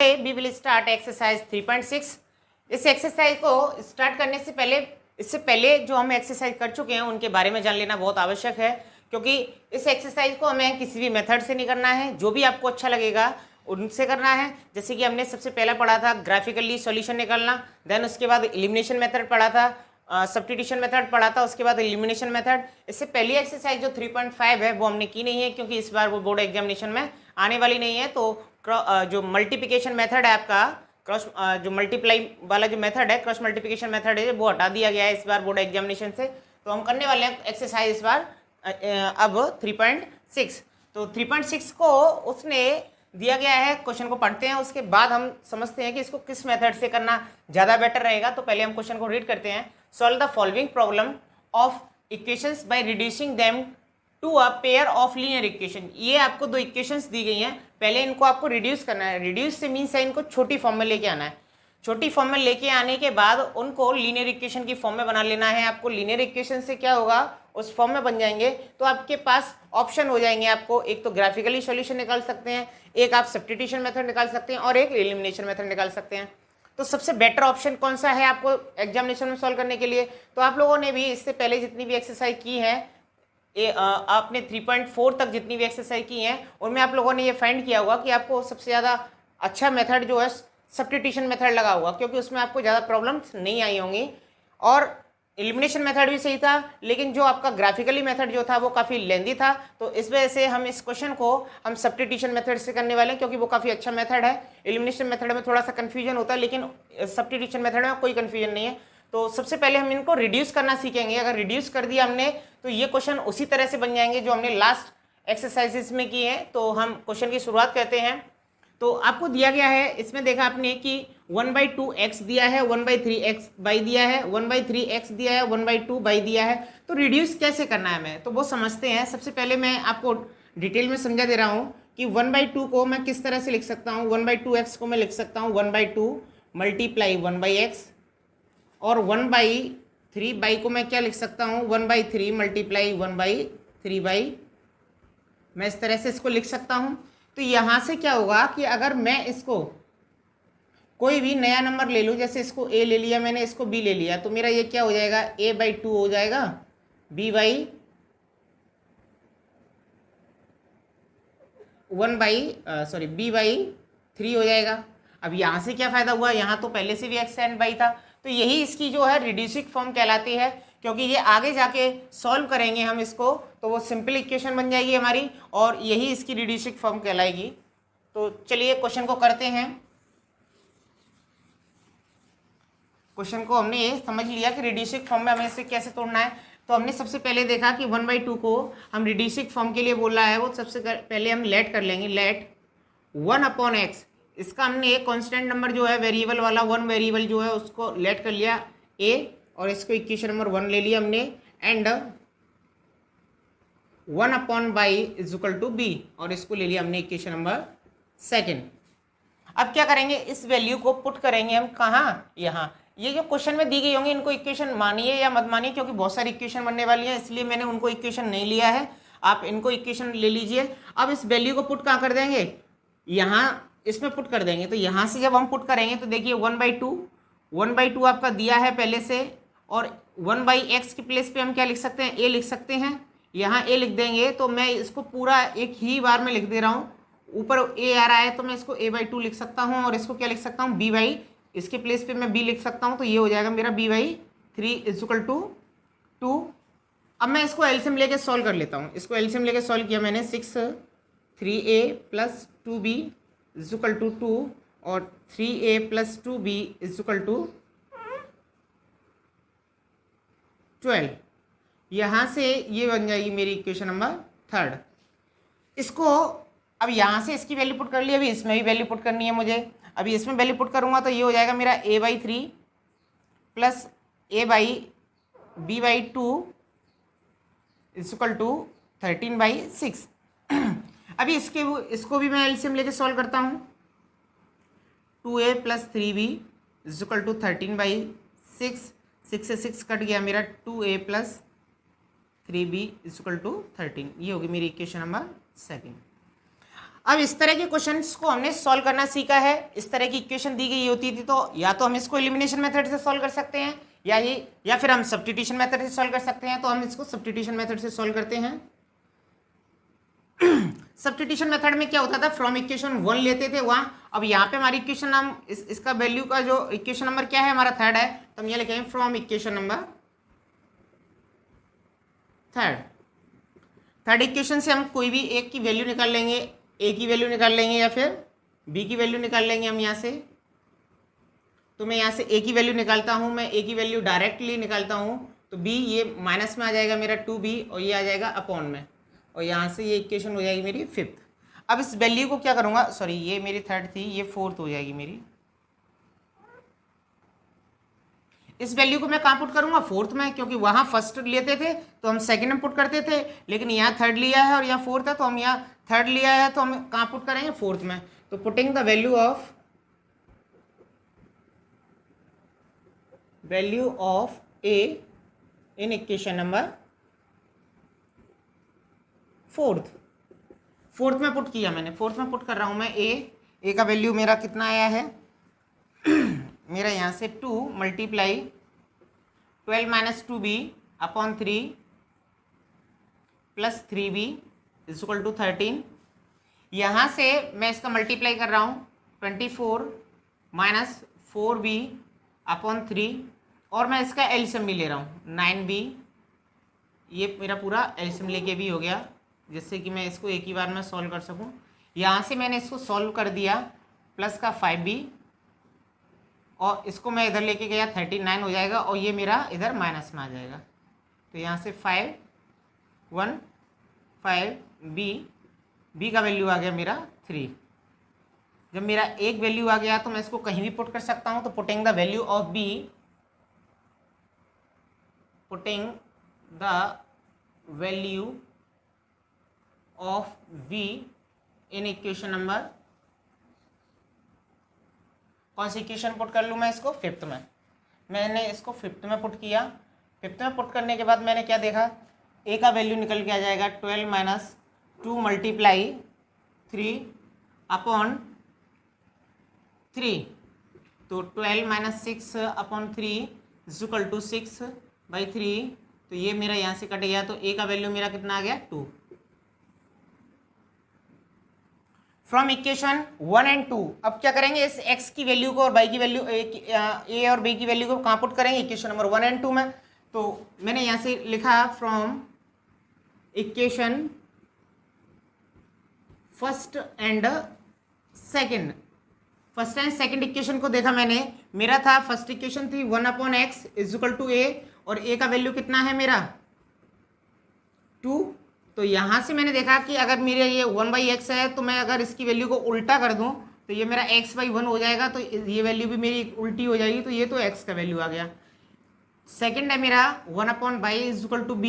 We will start exercise 3.6। इस exercise को start करने से पहले इससे पहले जो हम एक्सरसाइज कर चुके हैं उनके बारे में जान लेना बहुत आवश्यक है, क्योंकि इस एक्सरसाइज को हमें किसी भी मेथड से नहीं करना है, जो भी आपको अच्छा लगेगा उनसे करना है। जैसे कि हमने सबसे पहला पढ़ा था ग्राफिकली सॉल्यूशन निकालना, देन उसके बाद एलिमिनेशन मेथड पढ़ा था, सब्स्टिट्यूशन मेथड पढ़ा था, उसके बाद एलिमिनेशन मेथड। इससे पहली एक्सरसाइज जो 3.5 है वो हमने की नहीं है, क्योंकि इस बार वो बोर्ड एग्जामिनेशन में आने वाली नहीं है। तो जो मल्टीप्लिकेशन मेथड है आपका, क्रॉस जो मल्टीप्लाई वाला जो मेथड है, क्रॉस मल्टीप्लिकेशन मेथड है, वो हटा दिया गया है इस बार बोर्ड एग्जामिनेशन से। तो हम करने वाले हैं एक्सरसाइज इस बार अब 3.6। तो 3.6 को उसने दिया गया है, क्वेश्चन को पढ़ते हैं, उसके बाद हम समझते हैं कि इसको किस मेथड से करना ज़्यादा बेटर रहेगा। तो पहले हम क्वेश्चन को रीड करते हैं। Solve the following problem of equations by reducing them to a pair of linear equation. ये आपको दो इक्वेशंस दी गई हैं, पहले इनको आपको रिड्यूस करना है। रिड्यूस से मीन्स है इनको छोटी फॉर्म में लेके आना है। छोटी फॉर्म में लेके आने के बाद उनको लीनियर इक्वेशन की फॉर्म में बना लेना है। आपको लीनियर इक्वेशन से क्या होगा, उस फॉर्म में बन जाएंगे तो आपके पास ऑप्शन हो जाएंगे। आपको एक तो ग्राफिकली सॉल्यूशन निकाल सकते हैं, एक आप सब्स्टिट्यूशन मेथड निकाल सकते हैं और एक एलिमिनेशन मेथड निकाल सकते हैं। तो सबसे बेटर ऑप्शन कौन सा है आपको एग्जामिनेशन में सॉल्व करने के लिए? तो आप लोगों ने भी इससे पहले जितनी भी एक्सरसाइज की है, आपने 3.4 तक जितनी भी एक्सरसाइज की हैं उनमें आप लोगों ने ये फाइंड किया होगा कि आपको सबसे ज़्यादा अच्छा मेथड जो है सब्स्टिट्यूशन मेथड लगा होगा, क्योंकि उसमें आपको ज़्यादा प्रॉब्लम्स नहीं आई होंगी। और एलिमिनेशन मेथड भी सही था, लेकिन जो आपका ग्राफिकली मेथड जो था वो काफ़ी लेंदी था। तो इस वजह से हम इस क्वेश्चन को हम सब्स्टिट्यूशन मेथड से करने वाले हैं, क्योंकि वो काफ़ी अच्छा मेथड है। एलिमिनेशन मेथड में थोड़ा सा कन्फ्यूजन होता है, लेकिन सब्स्टिट्यूशन मेथड में कोई कन्फ्यूजन नहीं है। तो सबसे पहले हम इनको रिड्यूस करना सीखेंगे। अगर रिड्यूस कर दिया हमने तो ये क्वेश्चन उसी तरह से बन जाएंगे जो हमने लास्ट एक्सरसाइजेस में किए हैं। तो हम क्वेश्चन की शुरुआत करते हैं। तो आपको दिया गया है, इसमें देखा आपने कि 1/2x दिया है, 1/3x बाई दिया है, 1/3x दिया है, 1/2 बाई दिया है। तो रिड्यूस कैसे करना है हमें, तो वो समझते हैं। सबसे पहले मैं आपको डिटेल में समझा दे रहा हूँ कि 1/2 को मैं किस तरह से लिख सकता हूँ। 1/2x को मैं लिख सकता हूँ 1/2 मल्टीप्लाई 1/x, और 1/3 बाई को मैं क्या लिख सकता हूँ 1/3 मल्टीप्लाई 1/3 बाई। मैं इस तरह से इसको लिख सकता हूँ। तो यहाँ से क्या होगा कि अगर मैं इसको कोई भी नया नंबर ले लूँ, जैसे इसको a ले लिया मैंने, इसको b ले लिया, तो मेरा ये क्या हो जाएगा a/2 हो जाएगा, b/1/3 हो जाएगा। अब यहाँ से क्या फ़ायदा हुआ, यहाँ तो पहले से भी x एंड y था, तो यही इसकी जो है रिड्यूसिंग फॉर्म कहलाती है। क्योंकि ये आगे जाके सॉल्व करेंगे हम इसको, तो वो सिंपल इक्वेशन बन जाएगी हमारी, और यही इसकी रिड्यूसिंग फॉर्म कहलाएगी। तो चलिए क्वेश्चन को करते हैं। क्वेश्चन को हमने ये समझ लिया कि रिड्यूसिंग फॉर्म में हमें इसे कैसे तोड़ना है। तो हमने सबसे पहले देखा कि 1/2 को हम रिड्यूसिंग फॉर्म के लिए बोला है, वो सबसे पहले हम लेट कर लेंगे। लेट 1/x, इसका हमने एक कांस्टेंट नंबर जो है वेरिएबल वाला 1 वेरिएबल जो है उसको लेट कर लिया a, और इसको इक्वेशन नंबर 1 ले लिया हमने। And 1/y is equal to b, और इसको ले लिया हमने इक्वेशन नंबर 2। अब क्या करेंगे, इस वैल्यू को पुट करेंगे हम कहाँ, यहाँ। ये जो क्वेश्चन में दी गई होंगी इनको इक्वेशन मानिए या मत मानिए, क्योंकि बहुत सारी इक्वेशन बनने वाली है, इसलिए मैंने उनको इक्वेशन नहीं लिया है। आप इनको इक्वेशन ले लीजिए। अब इस वैल्यू को पुट कहाँ कर देंगे, यहाँ इसमें पुट कर देंगे। तो यहाँ से जब हम पुट करेंगे तो देखिए 1/2 आपका दिया है पहले से, और 1/x की प्लेस पे हम क्या लिख सकते हैं, a लिख सकते हैं। यहाँ a लिख देंगे, तो मैं इसको पूरा एक ही बार में लिख दे रहा हूँ। ऊपर a आ रहा है तो मैं इसको a/2 लिख सकता हूँ, और इसको क्या लिख सकता हूँ b/, इसके प्लेस पे मैं b लिख सकता हूँ। तो ये हो जाएगा मेरा b/3 इज इक्वल टू 2। अब मैं इसको एलसीएम लेके सॉल्व कर लेता हूँ। इसको एलसीएम लेके सॉल्व किया मैंने, 6 3a + 2b is equal to 2, और 3a + 2b is equal to 12। यहाँ से ये बन जाएगी मेरी इक्वेशन नंबर 3। इसको अब यहाँ से इसकी वैल्यू पुट कर ली, अभी इसमें भी वैल्यू पुट करनी है मुझे। अभी इसमें वैल्यू पुट करूँगा तो ये हो जाएगा मेरा a/3 plus b/2 is equal to 13/6। अभी इसको भी मैं एलसीएम लेके सॉल्व करता हूँ। 2a + 3b is equal to 13/6। 6 से 6 कट गया मेरा, 2a + 3b is equal to 13। ये होगी मेरी इक्वेशन नंबर 2। अब इस तरह के क्वेश्चंस को हमने सॉल्व करना सीखा है। इस तरह की इक्वेशन दी गई होती थी तो या तो हम इसको एलिमिनेशन मेथड से सॉल्व कर सकते हैं या फिर हम सब्स्टिट्यूशन मेथड से सॉल्व कर सकते हैं। तो हम इसको सब्स्टिट्यूशन मेथड से सॉल्व करते हैं। सब्स्टिट्यूशन मेथड में क्या होता था, फ्रॉम इक्वेशन 1 लेते थे वहां। अब यहाँ पे हमारी इक्वेशन हम इसका वैल्यू का जो इक्वेशन नंबर क्या है हमारा थर्ड है, तो हम ये लिखेंगे from equation number third equation से हम कोई भी एक की वैल्यू निकाल लेंगे, ए की वैल्यू निकाल लेंगे या फिर बी की वैल्यू निकाल लेंगे हम यहाँ से। तो मैं यहाँ से ए की वैल्यू निकालता हूँ, मैं ए की वैल्यू डायरेक्टली निकालता हूँ तो बी ये माइनस में आ जाएगा मेरा 2b और ये आ जाएगा अपॉन में, और यहाँ से ये इक्वेशन हो जाएगी मेरी फिफ्थ। अब इस वैल्यू को क्या करूँगा, सॉरी ये मेरी थर्ड थी, ये फोर्थ हो जाएगी मेरी। इस वैल्यू को मैं कहाँ पुट करूँगा, फोर्थ में, क्योंकि वहाँ फर्स्ट लेते थे तो हम सेकंड में पुट करते थे, लेकिन यहाँ थर्ड लिया है और यहाँ फोर्थ है तो हम यहाँ थर्ड लिया है तो हम कहाँ पुट करेंगे, फोर्थ में। तो putting the value of A in equation number fourth में पुट किया मैंने, फोर्थ में पुट कर रहा हूँ मैं ए का वैल्यू मेरा कितना आया है मेरा यहाँ से 2 multiply 12 minus 2b upon 3 plus 3b is equal to 13। यहाँ से मैं इसका मल्टीप्लाई कर रहा हूँ 24 माइनस 4b अपॉन 3, और मैं इसका एलसीएम भी ले रहा हूँ 9b। ये मेरा पूरा एलसीएम लेके भी हो गया, जिससे कि मैं इसको एक ही बार में सॉल्व कर सकूं। यहाँ से मैंने इसको सॉल्व कर दिया, प्लस का 5b और इसको मैं इधर लेके गया 39 हो जाएगा, और ये मेरा इधर माइनस में आ जाएगा। तो यहाँ से 5 का वैल्यू आ गया मेरा 3। जब मेरा एक वैल्यू आ गया तो मैं इसको कहीं भी पुट कर सकता हूँ। तो putting the value of v in equation number, कौन सी इक्वेशन पुट कर लूँ मैं इसको, फिफ्थ में। मैंने इसको फिफ्थ में पुट किया। फिफ्थ में पुट करने के बाद मैंने क्या देखा, ए का वैल्यू निकल के आ जाएगा 12 माइनस 2 मल्टीप्लाई 3 अपॉन 3। तो 12 minus 6 upon 3 is equal to 6/3। तो ये मेरा यहाँ से कट गया, तो ए का वैल्यू मेरा कितना आ गया 2। फ्रॉम इक्वेशन 1 एंड 2 अब क्या करेंगे, इस x की वैल्यू को और y की वैल्यू ए और b की वैल्यू को कहाँ पुट करेंगे, इक्वेशन नंबर 1 एंड 2 में। तो मैंने यहाँ से लिखा from equation first and second equation को देखा मैंने। मेरा था फर्स्ट इक्वेशन थी 1/x is equal to a, और a का वैल्यू कितना है मेरा 2। तो यहाँ से मैंने देखा कि अगर मेरे ये 1/x है तो मैं अगर इसकी वैल्यू को उल्टा कर दूँ तो ये मेरा x/1 हो जाएगा, तो ये वैल्यू भी मेरी उल्टी हो जाएगी। तो ये तो x का वैल्यू आ गया। सेकंड है मेरा 1/y is equal to b,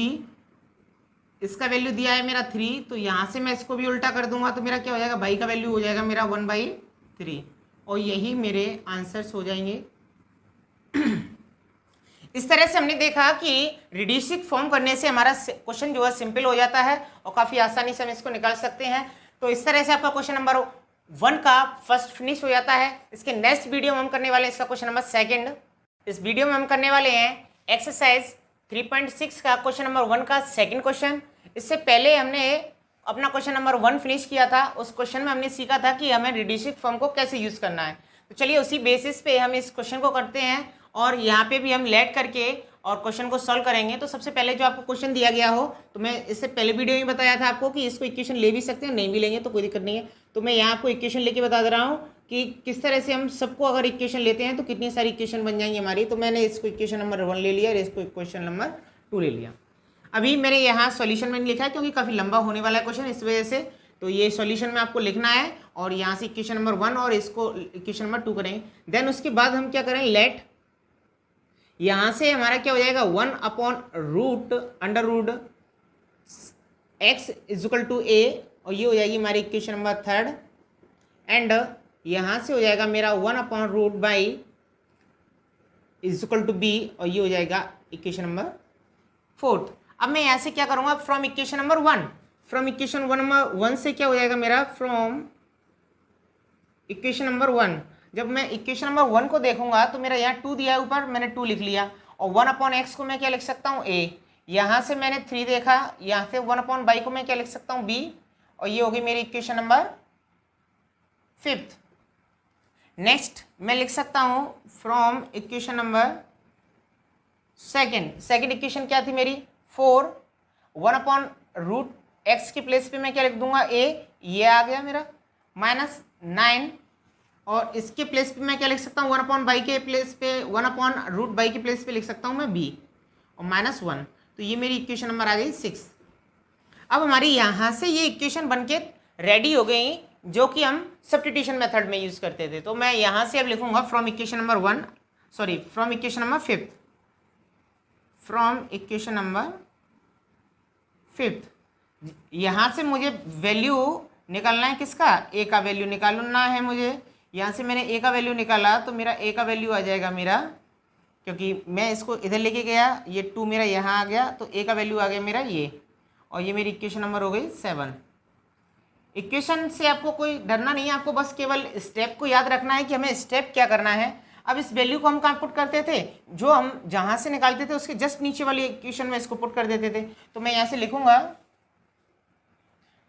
इसका वैल्यू दिया है मेरा 3। तो यहाँ से मैं इसको भी उल्टा कर दूंगा तो मेरा क्या हो जाएगा, y का वैल्यू हो जाएगा मेरा 1/3, और यही मेरे आंसर्स हो जाएंगे। इस तरह से हमने देखा कि रिड्यूसिंग फॉर्म करने से हमारा क्वेश्चन जो है सिंपल हो जाता है और काफ़ी आसानी से हम इसको निकाल सकते हैं। तो इस तरह से आपका क्वेश्चन नंबर 1 का फर्स्ट फिनिश हो जाता है। इसके नेक्स्ट वीडियो में हम करने वाले हैं इसका क्वेश्चन नंबर 2। इस वीडियो में हम करने वाले हैं एक्सरसाइज 3.6 का क्वेश्चन नंबर 1 का सेकेंड क्वेश्चन। इससे पहले हमने अपना क्वेश्चन नंबर 1 फिनिश किया था। उस क्वेश्चन में हमने सीखा था कि हमें रिड्यूसिंग फॉर्म को कैसे यूज़ करना है। तो चलिए उसी बेसिस पे हम इस क्वेश्चन को करते हैं, और यहाँ पे भी हम लेट करके और क्वेश्चन को सॉल्व करेंगे। तो सबसे पहले जो आपको क्वेश्चन दिया गया हो, तो मैं इससे पहले वीडियो में बताया था आपको कि इसको इक्वेशन ले भी सकते हैं, नहीं भी लेंगे तो कोई दिक्कत नहीं है। तो मैं यहाँ आपको इक्वेशन लेके बता दे रहा हूँ कि किस तरह से हम सबको अगर इक्वेशन लेते हैं तो कितनी सारी इक्वेशन बन जाएंगी हमारी। तो मैंने इसको इक्वेशन नंबर 1 ले लिया और इसको इक्वेशन नंबर 2 ले लिया। अभी मैंने यहाँ सॉल्यूशन में लिखा है क्योंकि काफ़ी लंबा होने वाला है क्वेश्चन, इस वजह से। तो ये सॉल्यूशन में आपको लिखना है, और यहाँ से इक्वेशन नंबर 1 और इसको इक्वेशन नंबर 2 करेंगे। देन उसके बाद हम क्या करें, लेट, यहाँ से हमारा क्या हो जाएगा under root x is equal to a, और ये हो जाएगी हमारी इक्वेशन नंबर 3। एंड यहाँ से हो जाएगा मेरा 1/√y is equal to b, और ये हो जाएगा इक्वेशन नंबर 4। अब मैं यहाँ से क्या करूँगा, from equation number 1 from equation number 1 से क्या हो जाएगा मेरा, फ्रॉम इक्वेशन नंबर 1, जब मैं इक्वेशन नंबर 1 को देखूंगा तो मेरा यहाँ 2 दिया है ऊपर, मैंने 2 लिख लिया, और 1/x को मैं क्या लिख सकता हूँ, a। यहाँ से मैंने 3 देखा, यहाँ से 1/y को मैं क्या लिख सकता हूँ, b, और ये होगी मेरी इक्वेशन नंबर 5th। नेक्स्ट मैं लिख सकता हूँ from equation number second equation क्या थी मेरी, 4, 1/√x की प्लेस पे मैं क्या लिख दूंगा, a, ये आ गया मेरा, -9, और इसके प्लेस पे मैं क्या लिख सकता हूँ, 1/y के प्लेस पे, 1/√y के प्लेस पे लिख सकता हूँ मैं b, और -1। तो ये मेरी इक्वेशन नंबर आ गई 6। अब हमारी यहाँ से ये इक्वेशन बनके रेडी हो गई जो कि हम सब्स्टिट्यूशन मेथड में यूज़ करते थे। तो मैं यहाँ से अब लिखूंगा from equation number 5th, from equation number 5th। यहाँ से मुझे वैल्यू निकालना है, किसका, ए का वैल्यू निकालना है मुझे। यहाँ से मैंने ए का वैल्यू निकाला तो मेरा ए का वैल्यू आ जाएगा मेरा, क्योंकि मैं इसको इधर लेके गया, ये 2 मेरा यहाँ आ गया, तो ए का वैल्यू आ गया मेरा ये, और ये मेरी इक्वेशन नंबर हो गई 7। इक्वेशन से आपको कोई डरना नहीं है, आपको बस केवल स्टेप को याद रखना है कि हमें स्टेप क्या करना है। अब इस वैल्यू को हम कहाँ पुट करते थे, जो हम जहाँ से निकालते थे उसके जस्ट नीचे वाली इक्वेशन में इसको पुट कर देते थे। तो मैं यहाँ से लिखूंगा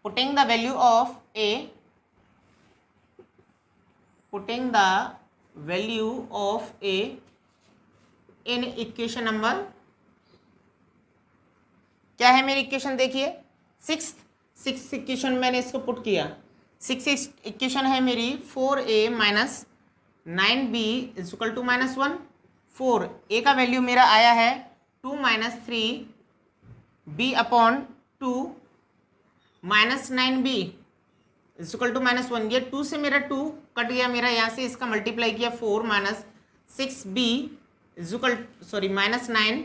putting the value of A, putting the value of A in equation number, क्या है मेरी इक्वेशन, देखिए 6 इक्वेशन मैंने इसको पुट किया। 6 इक्वेशन है मेरी 4a minus 9b is equal to -1। 4 a का वैल्यू मेरा आया है 2 - 3b/2 -9b is equal to -1। ये 2 से मेरा 2 कट गया मेरा, यहाँ से इसका मल्टीप्लाई किया 4 - 6b is equal -9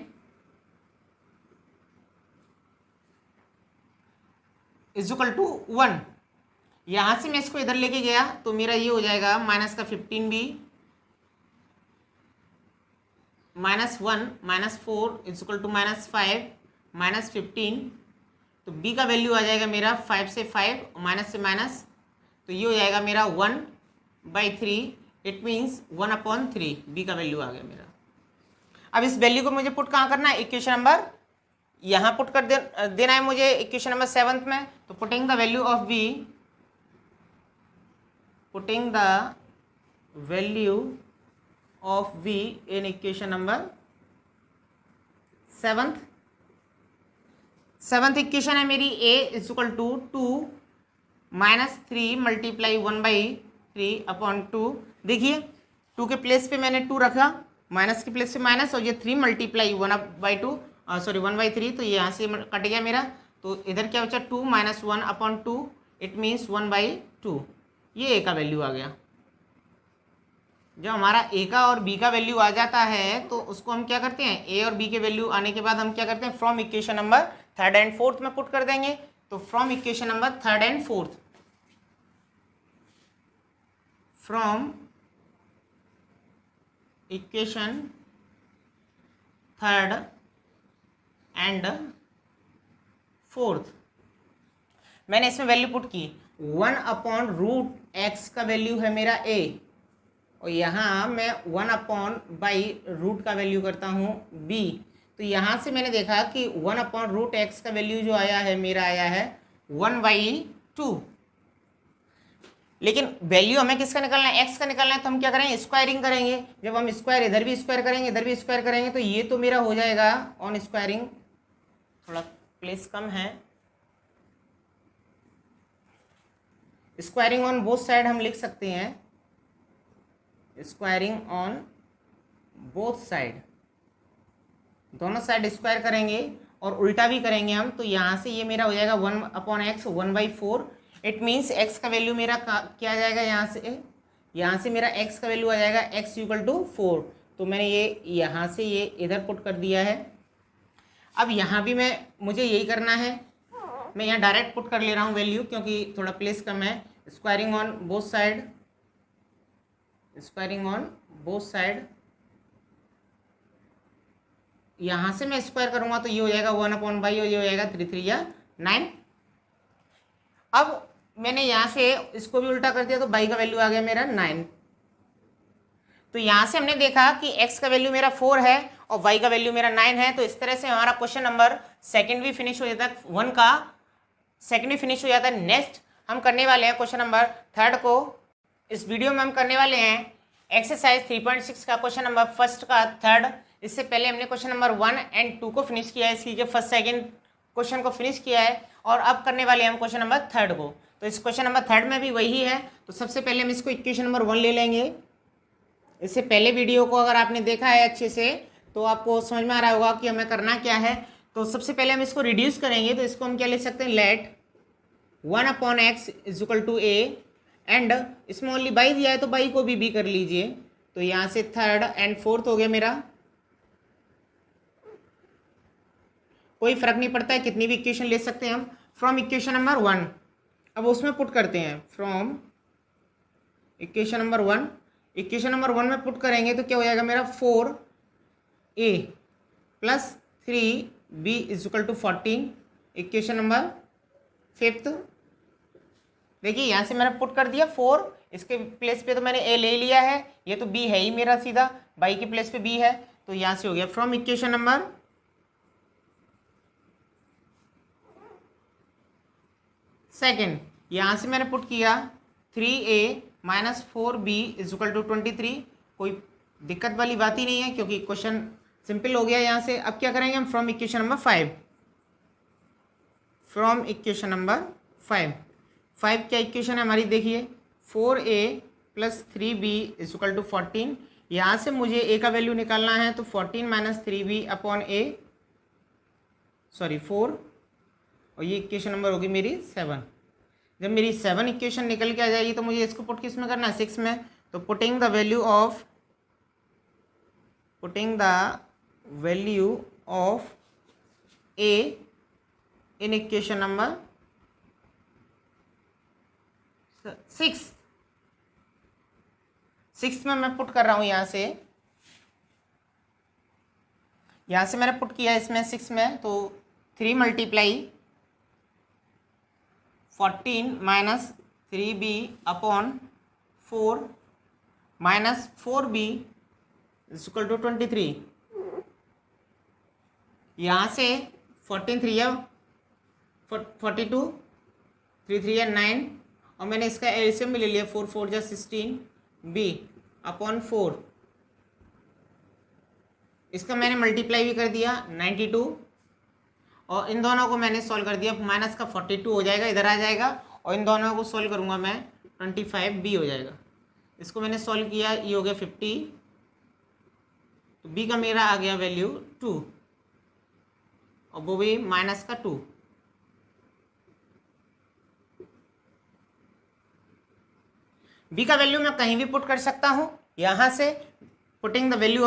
is equal to 1। यहाँ से मैं इसको इधर लेके गया तो मेरा ये हो जाएगा माइनस का 15b -1 -4 इज इक्वल टू -5 -15। तो b का वैल्यू आ जाएगा मेरा 5 से 5 माइनस से माइनस, तो ये हो जाएगा मेरा 1/3। इट मीन्स 1/3 b का वैल्यू आ गया मेरा। अब इस वैल्यू को मुझे पुट कहाँ करना है, इक्वेशन नंबर यहाँ पुट कर देना है मुझे इक्वेशन नंबर 7th में। तो putting the value of b, putting the value of b in equation number 7th equation है मेरी a is equal to 2 - 3 multiply 1/3/2। देखिए 2 के प्लेस पे मैंने 2 रखा, माइनस के प्लेस पे माइनस, और ये 3 मल्टीप्लाई 1/3, तो ये यहाँ से कट गया मेरा। तो इधर क्या बचा 2 - 1/2, इट मीन्स 1/2। ये ए का वैल्यू आ गया। जब हमारा ए का और बी का वैल्यू आ जाता है तो उसको हम क्या करते हैं, ए और बी के वैल्यू आने के बाद हम क्या करते हैं, from equation number 3rd and 4th में पुट कर देंगे। तो from equation number 3rd and 4th, from equation 3rd and 4th मैंने इसमें वैल्यू पुट की। 1/√x का वैल्यू है मेरा a, और यहाँ मैं 1/√रूट का वैल्यू करता हूँ b। तो यहाँ से मैंने देखा कि 1/√x का वैल्यू जो आया है मेरा आया है 1/2। लेकिन वैल्यू हमें किसका निकालना है, x का निकालना है, तो हम क्या करेंगे, स्क्वायरिंग करेंगे। जब हम स्क्वायर इधर भी स्क्वायर करेंगे इधर भी स्क्वायर करेंगे तो ये तो मेरा हो जाएगा ऑन स्क्वायरिंग, थोड़ा प्लेस कम है, स्क्वायरिंग ऑन बोथ साइड हम लिख सकते हैं, स्क्वायरिंग ऑन बोथ साइड, दोनों साइड स्क्वायर करेंगे और उल्टा भी करेंगे हम। तो यहाँ से ये मेरा हो जाएगा 1/x 1/4। इट मीन्स x का वैल्यू मेरा क्या आ जाएगा, यहाँ से मेरा x का वैल्यू आ जाएगा x = 4। तो मैंने ये यहाँ से ये इधर पुट कर दिया है। अब यहाँ भी मुझे यही करना है, मैं यहाँ डायरेक्ट पुट कर ले रहा हूँ वैल्यू क्योंकि थोड़ा प्लेस कम है। Squaring on both side, squaring on both side, यहाँ से मैं स्क्वायर करूँगा तो ये हो जाएगा 1/y और ये हो जाएगा 3 3 या 9। अब मैंने यहाँ से इसको भी उल्टा कर दिया तो y का वैल्यू आ गया मेरा 9। तो यहाँ से हमने देखा कि x का वैल्यू मेरा 4 है और y का वैल्यू मेरा 9 है। तो इस तरह से हमारा क्वेश्चन नंबर सेकंड भी फिनिश हो जाता है, 1 का सेकंड भी फिनिश हो जाता है। नेक्स्ट हम करने वाले हैं क्वेश्चन नंबर थर्ड को। इस वीडियो में हम करने वाले हैं एक्सरसाइज 3.6 का क्वेश्चन नंबर फर्स्ट का थर्ड। इससे पहले हमने क्वेश्चन नंबर 1 एंड 2 को फिनिश किया है, इसकी के फर्स्ट सेकंड क्वेश्चन को फिनिश किया है और अब करने वाले हैं हम क्वेश्चन नंबर थर्ड को। तो इस क्वेश्चन नंबर थर्ड में भी वही है। तो सबसे पहले हम इसको इक्वेशन नंबर 1 ले लेंगे। इससे पहले वीडियो को अगर आपने देखा है अच्छे से तो आपको समझ में आ रहा होगा कि हमें करना क्या है। तो सबसे पहले हम इसको रिड्यूस करेंगे, तो इसको हम क्या ले सकते हैं, लेट 1/x = a एंड इसमें ओनली बाई दिया है तो बाई को भी कर लीजिए। तो यहाँ से थर्ड एंड फोर्थ हो गया मेरा, कोई फर्क नहीं पड़ता है कितनी भी इक्वेशन ले सकते हैं हम। फ्रॉम इक्वेशन नंबर 1 अब उसमें पुट करते हैं, from equation number 1, equation number 1 में पुट करेंगे तो क्या हो जाएगा मेरा 4a + 3b = 14। Equation number fifth, देखिए यहाँ से मैंने पुट कर दिया 4, इसके प्लेस पे तो मैंने a ले लिया है, ये तो b है ही मेरा सीधा, बाई के प्लेस पे b है। तो यहाँ से हो गया फ्रॉम इक्वेशन नंबर सेकेंड, यहाँ से मैंने पुट किया 3a - 4b = 23। कोई दिक्कत वाली बात ही नहीं है क्योंकि क्वेश्चन सिंपल हो गया यहाँ से। अब क्या करेंगे हम, from equation number 5, from equation number 5 क्या इक्वेशन है हमारी, देखिए 4a + 3b = 14। यहाँ से मुझे a का वैल्यू निकालना है तो 14 - 3b/a, सॉरी 4, और ये इक्वेशन नंबर होगी मेरी 7। जब मेरी 7 इक्वेशन निकल के आ जाएगी तो मुझे इसको पुट किस में करना है, 6 में। तो putting the value of a in equation number 6 में मैं पुट कर रहा हूँ। यहाँ से मैंने पुट किया इसमें 6 में, तो 3 × 14 - 3b/4 - 4b = 23। यहाँ से 14 3 है 42, 3 3 है 9, और मैंने इसका एलसीएम भी ले लिया, 4 4 = 16 b/4। इसका मैंने मल्टीप्लाई भी कर दिया 92, और इन दोनों को मैंने सॉल्व कर दिया, माइनस का 42 हो जाएगा, इधर आ जाएगा, और इन दोनों को सॉल्व करूंगा मैं 25b हो जाएगा। इसको मैंने सॉल्व किया, ये हो गया 50, तो b का मेरा आ गया वैल्यू 2, और वो भी -2। b का वैल्यू मैं कहीं भी पुट कर सकता हूं। यहां से putting the value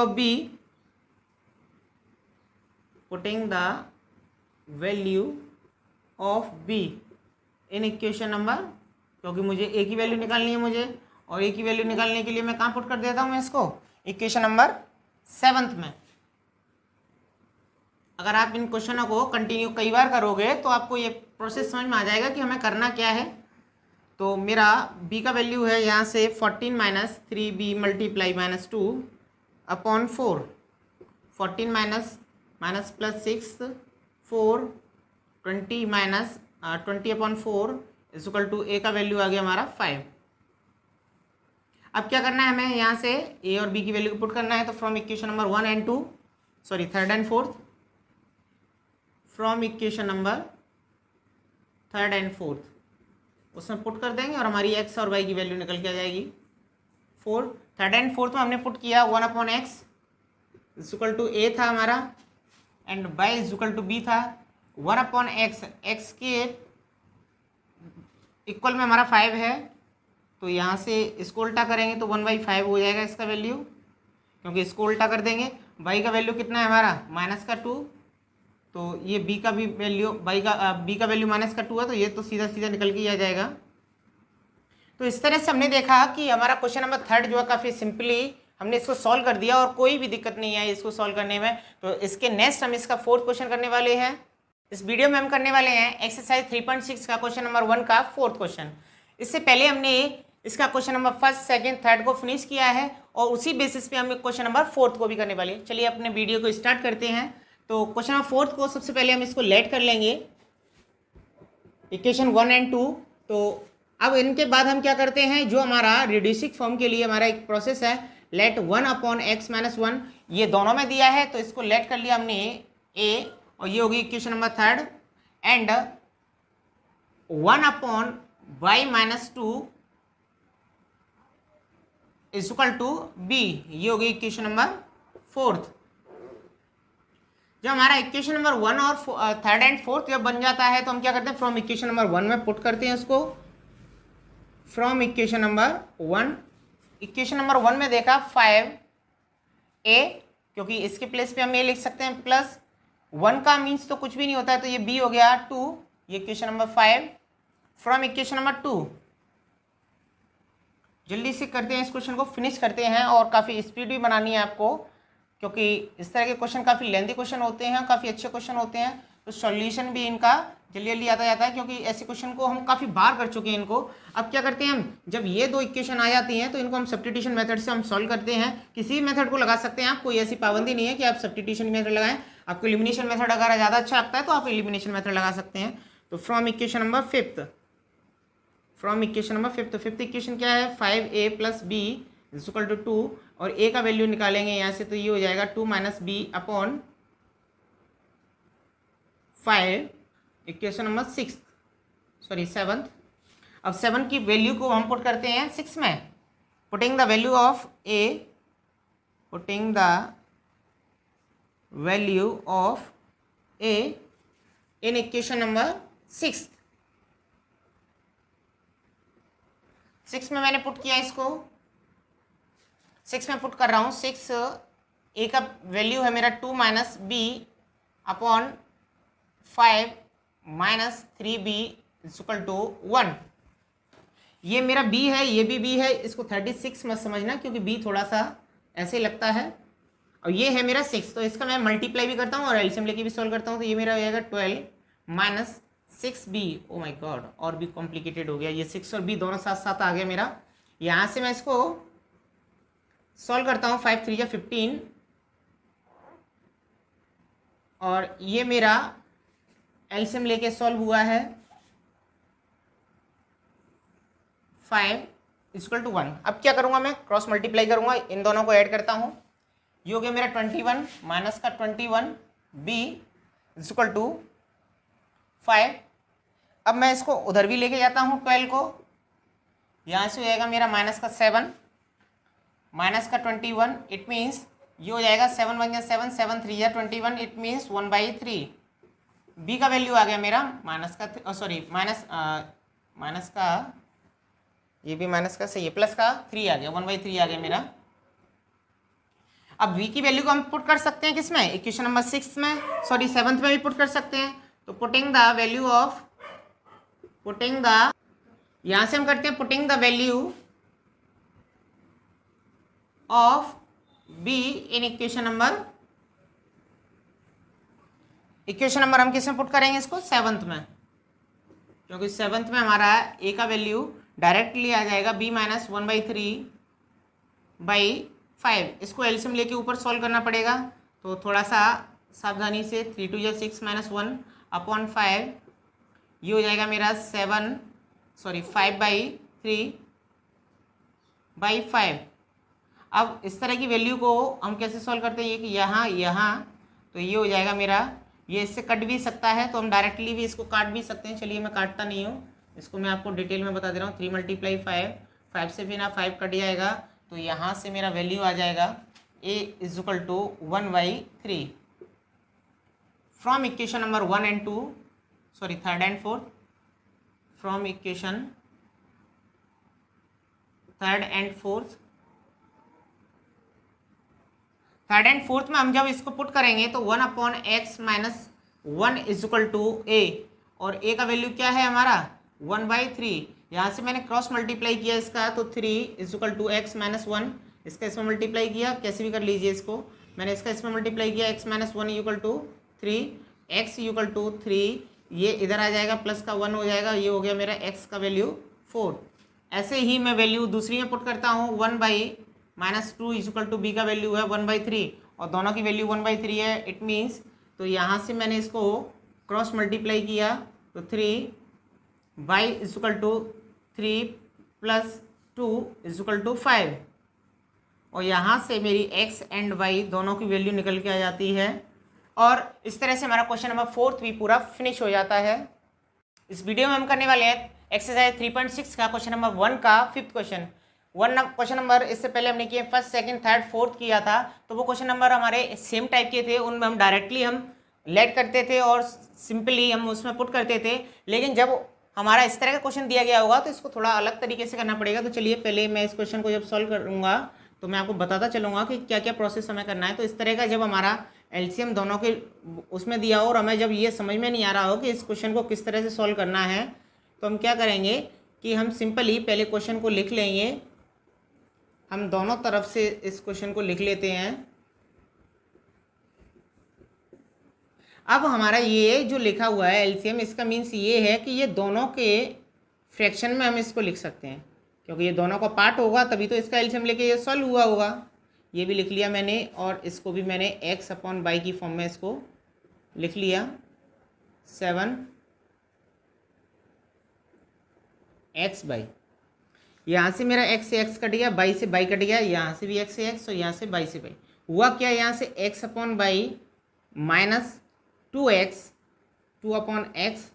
of b, in equation number, क्योंकि मुझे a की वैल्यू निकालनी है मुझे, और a की वैल्यू निकालने के लिए मैं कहाँ पुट कर देता हूँ मैं इसको, इक्वेशन नंबर 7 में। अगर आप इन क्वेश्चनों को कंटिन्यू कई बार करोगे तो आपको ये प्रोसेस समझ में आ जाएगा कि हमें करना क्या है। तो मेरा b का वैल्यू है यहाँ से 14 - 3b × -2/4, 14 - +6 4 20 - 20/4 = a का वैल्यू आ गया हमारा 5। अब क्या करना है हमें, यहाँ से a और b की वैल्यू को पुट करना है। तो from equation number 1 and 2, sorry 3rd and 4th, from equation number 3rd and 4th उसमें पुट कर देंगे और हमारी x और y की वैल्यू निकल के आ जाएगी 4। 3rd एंड 4th में हमने पुट किया 1/x = a था हमारा, एंड y = b था। 1/x, x के इक्वल में हमारा 5 है, तो यहाँ से इसको उल्टा करेंगे तो 1/5 हो जाएगा इसका वैल्यू, क्योंकि इसको उल्टा कर देंगे। y का वैल्यू कितना है हमारा, -2, तो ये b का भी वैल्यू, b का वैल्यू -2 है, तो ये तो सीधा सीधा निकल के ही आ जाएगा। तो इस तरह से हमने देखा कि हमारा क्वेश्चन नंबर 3rd जो है काफ़ी सिंपली हमने इसको सॉल्व कर दिया और कोई भी दिक्कत नहीं आई इसको सॉल्व करने में। तो इसके नेक्स्ट हम इसका 4th क्वेश्चन करने वाले हैं। इस वीडियो में हम करने वाले हैं एक्सरसाइज 3.6 का क्वेश्चन नंबर 1 का 4th क्वेश्चन। इससे पहले हमने इसका question number 1st, 2nd, 3rd को फिनिश किया है और उसी बेसिस पे हम क्वेश्चन नंबर 4th को भी करने वाले हैं। चलिए अपने वीडियो को स्टार्ट करते हैं। तो क्वेश्चन नंबर 4th को सबसे पहले हम इसको लेट कर लेंगे, इक्वेशन 1 और 2। तो अब इनके बाद हम क्या करते हैं, जो हमारा रिड्यूसिंग फॉर्म के लिए हमारा एक प्रोसेस है, लेट 1/x-1, ये दोनों में दिया है तो इसको लेट कर लिया हमने ए, और ये होगी equation number 3rd, and 1/y-2 is equal to B, ये होगी इक्वेशन नंबर 4th। जब हमारा इक्वेशन नंबर 1 और 3rd एंड 4th जब बन जाता है तो हम क्या करते हैं, फ्रॉम इक्वेशन नंबर 1 में पुट करते हैं उसको। From equation number 1, equation number 1 में देखा 5a, क्योंकि इसके प्लेस पे हम ये लिख सकते हैं प्लस 1 का मीन्स तो कुछ भी नहीं होता है, तो ये b हो गया 2, ये equation number 5। From equation number 2, जल्दी से करते हैं इस क्वेश्चन को, फिनिश करते हैं, और काफ़ी स्पीड भी बनानी है आपको, क्योंकि इस तरह के क्वेश्चन काफ़ी लेंथी क्वेश्चन होते हैं, काफ़ी अच्छे क्वेश्चन होते हैं, तो सॉल्यूशन भी इनका जल्दी जल्दी आता जाता है, क्योंकि ऐसे क्वेश्चन को हम काफ़ी बार कर चुके हैं इनको। अब क्या करते हैं हम, जब ये दो इक्वेशन आ जाती हैं तो इनको हम सब्स्टिट्यूशन मेथड से हम सॉल्व करते हैं। किसी भी मेथड को लगा सकते हैं आप, कोई ऐसी पाबंदी नहीं है कि आप सब्स्टिट्यूशन मेथड लगाएं। आपको एलिमिनेशन मेथड अगर ज़्यादा अच्छा लगता है तो आप एलिमिनेशन मेथड लगा सकते हैं। तो from equation number 5th, from equation number 5th, तो 5th इक्वेशन क्या है, 5a + b is equal to 2, और a का वैल्यू निकालेंगे यहाँ से, तो ये हो जाएगा 2 - b upon 5, equation number 7th। अब 7 की वैल्यू को हम पुट करते हैं 6 में, putting the value of a, putting the value of a in equation number 6 में मैंने पुट किया इसको, 6 में पुट कर रहा हूँ। 6 a का वैल्यू है मेरा 2 - b upon 5 - 3b is equal to 1। ये मेरा b है, ये भी b है, इसको 36 मत समझना क्योंकि b थोड़ा सा ऐसे लगता है, और ये है मेरा 6, तो इसका मैं मल्टीप्लाई भी करता हूँ और एलसीएम लेके भी सॉल्व करता हूँ, तो ये मेरा हो जाएगा 12 - 6b। ओ माय गॉड, और भी कॉम्प्लिकेटेड हो गया, ये 6 और b दोनों साथ साथ आ गया मेरा। यहाँ से मैं इसको सॉल्व करता हूँ, 5 × 3 = 15, और ये मेरा एलसीएम लेके सॉल्व हुआ है 5 = 1। अब क्या करूँगा, मैं क्रॉस मल्टीप्लाई करूँगा, इन दोनों को ऐड करता हूँ, ये हो गया मेरा 21 माइनस का 21 b इज इक्वल टू 5। अब मैं इसको उधर भी लेके जाता हूँ 12 को, यहाँ से हो जाएगा मेरा माइनस का 7 माइनस का 21, इट मीन्स ये हो जाएगा 7 × 1 = 7, 7 × 3 = 21, इट मीन्स 1/3। b का वैल्यू आ गया मेरा माइनस का, सॉरी माइनस का, ये भी माइनस का सही है, प्लस का 3 आ गया, 1/3 आ गया मेरा। अब v की वैल्यू को हम पुट कर सकते हैं किसमें, इक्वेशन नंबर 6 में, सॉरी 7th में भी पुट कर सकते हैं। तो पुटिंग द वैल्यू ऑफ, यहाँ से हम करते हैं putting the value of b in equation number हम किस में पुट करेंगे इसको, 7th में, क्योंकि 7th में हमारा a का वैल्यू डायरेक्टली आ जाएगा b - 1/3/5। इसको एलसीएम लेके ऊपर सॉल्व करना पड़ेगा, तो थोड़ा सा सावधानी से, 3 × 2 = 6 - 1 अपॉन 5, ये हो जाएगा मेरा 5/3/5। अब इस तरह की वैल्यू को हम कैसे सॉल्व करते हैं, ये कि यहाँ, तो ये हो जाएगा मेरा, ये इससे कट भी सकता है, तो हम डायरेक्टली भी इसको काट भी सकते हैं। चलिए मैं काटता नहीं हूँ, इसको मैं आपको डिटेल में बता दे रहा हूँ। 3 × 5, 5 से बिना 5 कट जाएगा, तो यहाँ से मेरा वैल्यू आ जाएगा a is equal to 1/3। From equation number 1 and 2, sorry 3rd and 4th, from equation 3rd and 4th, 3rd and 4th में हम जब इसको पुट करेंगे तो 1/x - 1 is equal to a, और a का वैल्यू क्या है हमारा 1/3। यहाँ से मैंने क्रॉस मल्टीप्लाई किया इसका, तो 3 इज इक्वल टू x - 1, इसका इसमें मल्टीप्लाई किया, कैसे भी कर लीजिए इसको, मैंने इसका इसमें मल्टीप्लाई किया, x - 1 equal to 3, x equal to 3, ये इधर आ जाएगा, प्लस का 1 हो जाएगा, ये हो गया मेरा x का वैल्यू 4। ऐसे ही मैं वैल्यू दूसरी में पुट करता हूँ, 1/-2 इक्वल टू b का वैल्यू है 1/3 और दोनों की वैल्यू 1/3 है। इट मीन्स तो यहाँ से मैंने इसको क्रॉस मल्टीप्लाई किया तो 3y equal to 3 + 2 equal to 5 और यहाँ से मेरी x एंड y दोनों की वैल्यू निकल के आ जाती है। और इस तरह से हमारा क्वेश्चन नंबर 4 भी पूरा फिनिश हो जाता है। इस वीडियो में हम करने वाले हैं एक्सरसाइज 3.6 का क्वेश्चन नंबर 1 का 5th क्वेश्चन। क्वेश्चन नंबर इससे पहले हमने किए 1st, 2nd, 3rd, 4th किया था, तो वो क्वेश्चन नंबर हमारे सेम टाइप के थे, उनमें हम डायरेक्टली हम लेट करते थे और सिंपली हम उसमें पुट करते थे। लेकिन जब हमारा इस तरह का क्वेश्चन दिया गया होगा तो इसको थोड़ा अलग तरीके से करना पड़ेगा। तो चलिए पहले मैं इस क्वेश्चन को जब सॉल्व करूँगा तो मैं आपको बताता चलूँगा कि क्या क्या प्रोसेस हमें करना है। तो इस तरह का जब हमारा एलसीएम दोनों के उसमें दिया हो और हमें जब ये समझ में नहीं आ रहा हो कि इस क्वेश्चन को किस तरह से सॉल्व करना है, तो हम क्या करेंगे कि हम सिंपली पहले क्वेश्चन को लिख लेंगे। हम दोनों तरफ से इस क्वेश्चन को लिख लेते हैं। अब हमारा ये जो लिखा हुआ है एलसीएम, इसका मीन्स ये है कि ये दोनों के फ्रैक्शन में हम इसको लिख सकते हैं, क्योंकि ये दोनों का पार्ट होगा तभी तो इसका एलसीएम लेके ये सॉल्व हुआ होगा। ये भी लिख लिया मैंने और इसको भी मैंने x/y की फॉर्म में इसको लिख लिया। 7x/, यहाँ से मेरा x से x कट गया, y से y कट गया, यहाँ से भी x से x और यहाँ से y से y। हुआ क्या, यहाँ से x/y minus 2x 2/x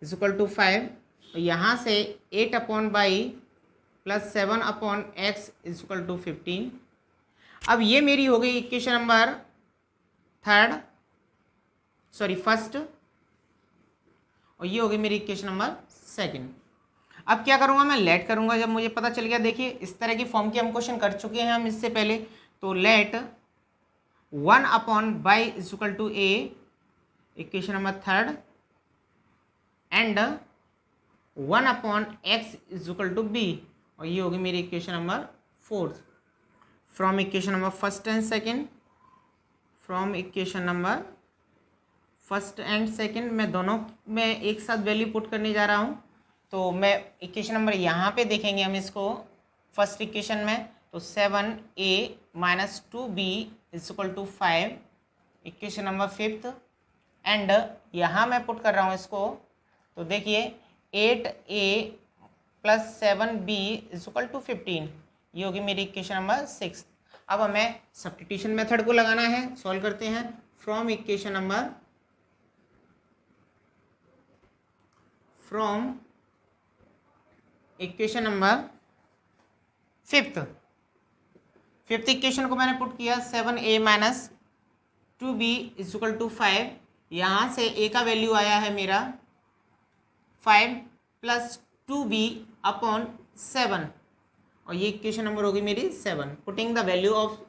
equal to 5, यहाँ से 8/y plus 7/x equal to 15। अब ये मेरी हो गई इक्वेशन नंबर फर्स्ट और ये हो गई मेरी इक्वेशन नंबर सेकंड। अब क्या करूँगा, मैं लेट करूँगा जब मुझे पता चल गया। देखिए इस तरह की फॉर्म के हम क्वेश्चन कर चुके हैं हम इससे पहले। तो let 1/y equal to a equation number third and 1/x equal to b और ये होगी मेरी equation number fourth. From equation number first and second, from equation number first and second मैं दोनों में एक साथ वैल्यू पुट करने जा रहा हूँ। तो मैं इक्वेशन नंबर यहाँ पे देखेंगे हम इसको फर्स्ट इक्वेशन में, तो 7a minus 2b equal to 5 equation number fifth and यहाँ मैं पुट कर रहा हूँ इसको। तो देखिए 8a plus 7b equal to 15, ये होगी मेरी इक्वेशन नंबर 6। अब हमें सब्स्टिट्यूशन मेथड को लगाना है, सॉल्व करते हैं। From equation number fifth equation को मैंने पुट किया 7a minus 2b equal to 5, यहाँ से a का वैल्यू आया है मेरा 5 प्लस 2b अपॉन 7 और ये इक्वेशन नंबर होगी मेरी 7। Putting the value of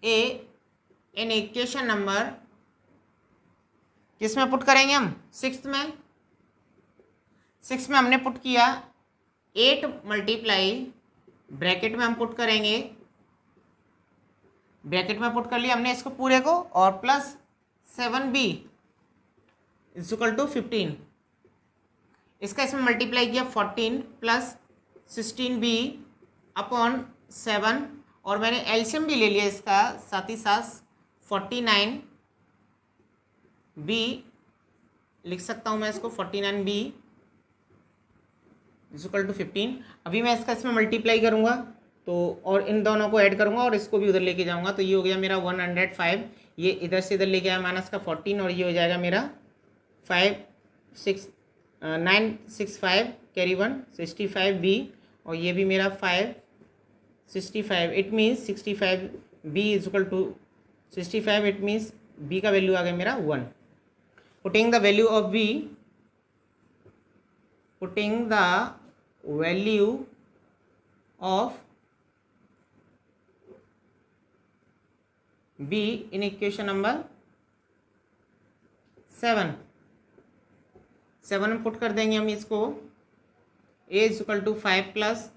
a in equation number किस में पुट करेंगे हम, सिक्स्थ में हमने पुट किया 8 मल्टीप्लाई ब्रैकेट में हम पुट करेंगे, ब्रैकेट में पुट कर लिया हमने इसको पूरे को और प्लस 7b इक्वल टू 15, इसका इसमें मल्टीप्लाई किया 14 प्लस 16b अपॉन 7 और मैंने एलसीएम भी ले लिया इसका साथ ही साथ 49b लिख सकता हूँ मैं इसको 49b इक्वल टू 15। अभी मैं इसका इसमें मल्टीप्लाई करूँगा तो और इन दोनों को ऐड करूँगा और इसको भी उधर लेके जाऊँगा, तो ये हो गया मेरा 105, ये इधर से इधर लेके आया माइनस का 14 और ये हो जाएगा मेरा 965 कैरी 1 65b और ये भी मेरा 565। It means 65b equal to 65, it means b का वैल्यू आ गया मेरा 1। Putting the value of b in equation number 7 में पुट कर देंगे हम इसको a equal to 5 plus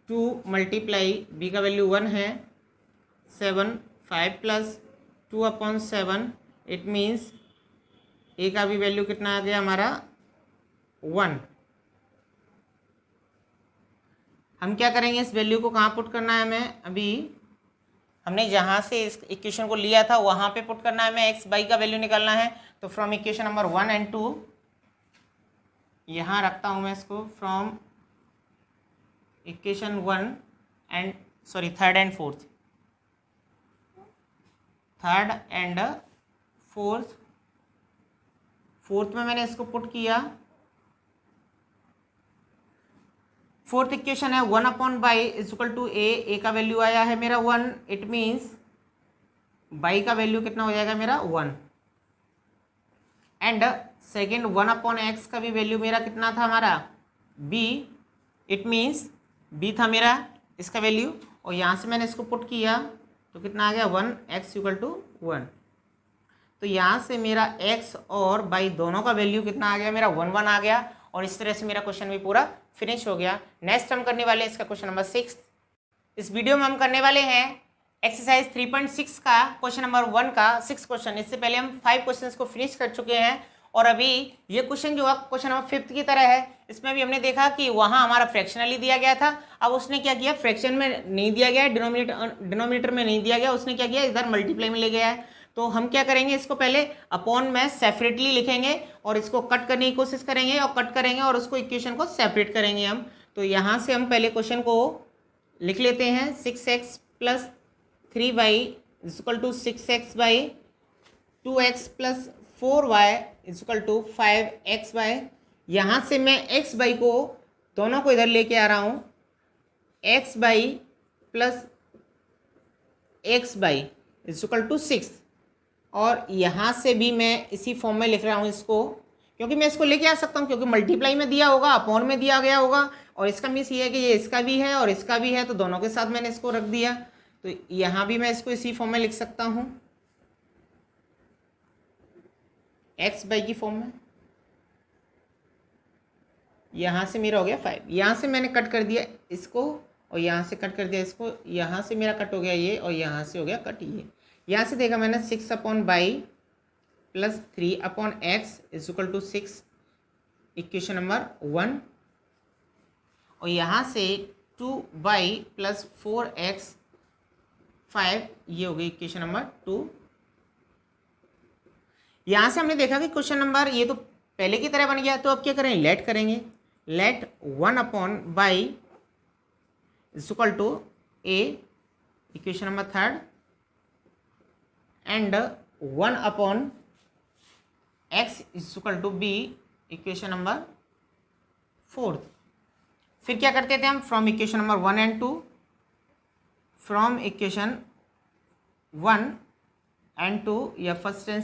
2 multiply B का वैल्यू 1 है 7, 5 प्लस 2/7, इट मीन्स ए का भी वैल्यू कितना आ गया हमारा 1। हम क्या करेंगे, इस वैल्यू को कहाँ पुट करना है हमें, अभी हमने जहाँ से इस इक्वेशन को लिया था वहाँ पे पुट करना है हमें, एक्स बाई का वैल्यू निकालना है। तो फ्रॉम इक्वेशन नंबर 1 एंड 2 यहाँ रखता हूँ मैं इसको, from equation 1 and third and fourth में मैंने इसको पुट किया। फोर्थ इक्वेशन है 1/बाई इज इक्वल टू ए का वैल्यू आया है मेरा 1, इट मीन्स बाई का वैल्यू कितना हो जाएगा मेरा 1। एंड सेकेंड 1/x का भी वैल्यू मेरा कितना था हमारा b, इट मीन्स b था मेरा इसका वैल्यू, और यहाँ से मैंने इसको पुट किया तो कितना आ गया 1x इक्वल टू 1। तो यहाँ से मेरा x और y दोनों का वैल्यू कितना आ गया मेरा 1 1 आ गया, और इस तरह से मेरा क्वेश्चन भी पूरा फिनिश हो गया। नेक्स्ट हम करने वाले हैं इसका क्वेश्चन नंबर 6। इस वीडियो में हम करने वाले हैं एक्सरसाइज 3.6 का क्वेश्चन नंबर 1 का 6 क्वेश्चन। इससे पहले हम 5 क्वेश्चंस को फिनिश कर चुके हैं, और अभी ये क्वेश्चन जो है क्वेश्चन नंबर 5 की तरह है। इसमें भी हमने देखा कि वहाँ हमारा फ्रैक्शनली दिया गया था, अब उसने क्या किया, फ्रैक्शन में नहीं दिया गया है, डिनोमिनेटर में नहीं दिया गया, उसने क्या किया इधर मल्टीप्लाई में ले गया है। तो हम क्या करेंगे, इसको पहले अपॉन में सेपरेटली लिखेंगे और इसको कट करने की कोशिश करेंगे, और कट करेंगे और उसको इक्वेशन को सेपरेट करेंगे हम। तो यहाँ से हम पहले क्वेश्चन को लिख लेते हैं, 6x plus 3y is equal to 6x by 2x plus 4y is equal to 5xy। यहाँ से मैं x बाई को दोनों को इधर लेके आ रहा हूँ, x y plus x y is equal to 6, और यहाँ से भी मैं इसी फॉर्म में लिख रहा हूँ इसको, क्योंकि मैं इसको लेके आ सकता हूँ, क्योंकि मल्टीप्लाई में दिया होगा, अपॉन में दिया गया होगा, और इसका मीन्स ये है कि ये इसका भी है और इसका भी है, तो दोनों के साथ मैंने इसको रख दिया। तो यहाँ भी मैं इसको इसी फॉर्म में लिख सकता हूँ, एक्स बाई की फॉर्म में। यहाँ से मेरा हो गया 5, यहाँ से मैंने कट कर दिया इसको, और यहाँ से कट कर दिया इसको, यहाँ से मेरा कट हो गया ये, और यहाँ से हो गया कट ये। यहाँ से देखा मैंने by plus 3/x is equal to 6, equation number 1, और यहाँ से 2y प्लस 4x 5, ये हो गई इक्वेशन नंबर 2। यहाँ से हमने देखा कि क्वेश्चन नंबर ये तो पहले की तरह बन गया, तो अब क्या करें, लेट करेंगे, let by is equal to a, equation number 3, and 1/x is equal to b, equation number 4। फिर क्या करते थे हम, from equation number 1 and 2, from equation 1 and 2 या फर्स्ट एंड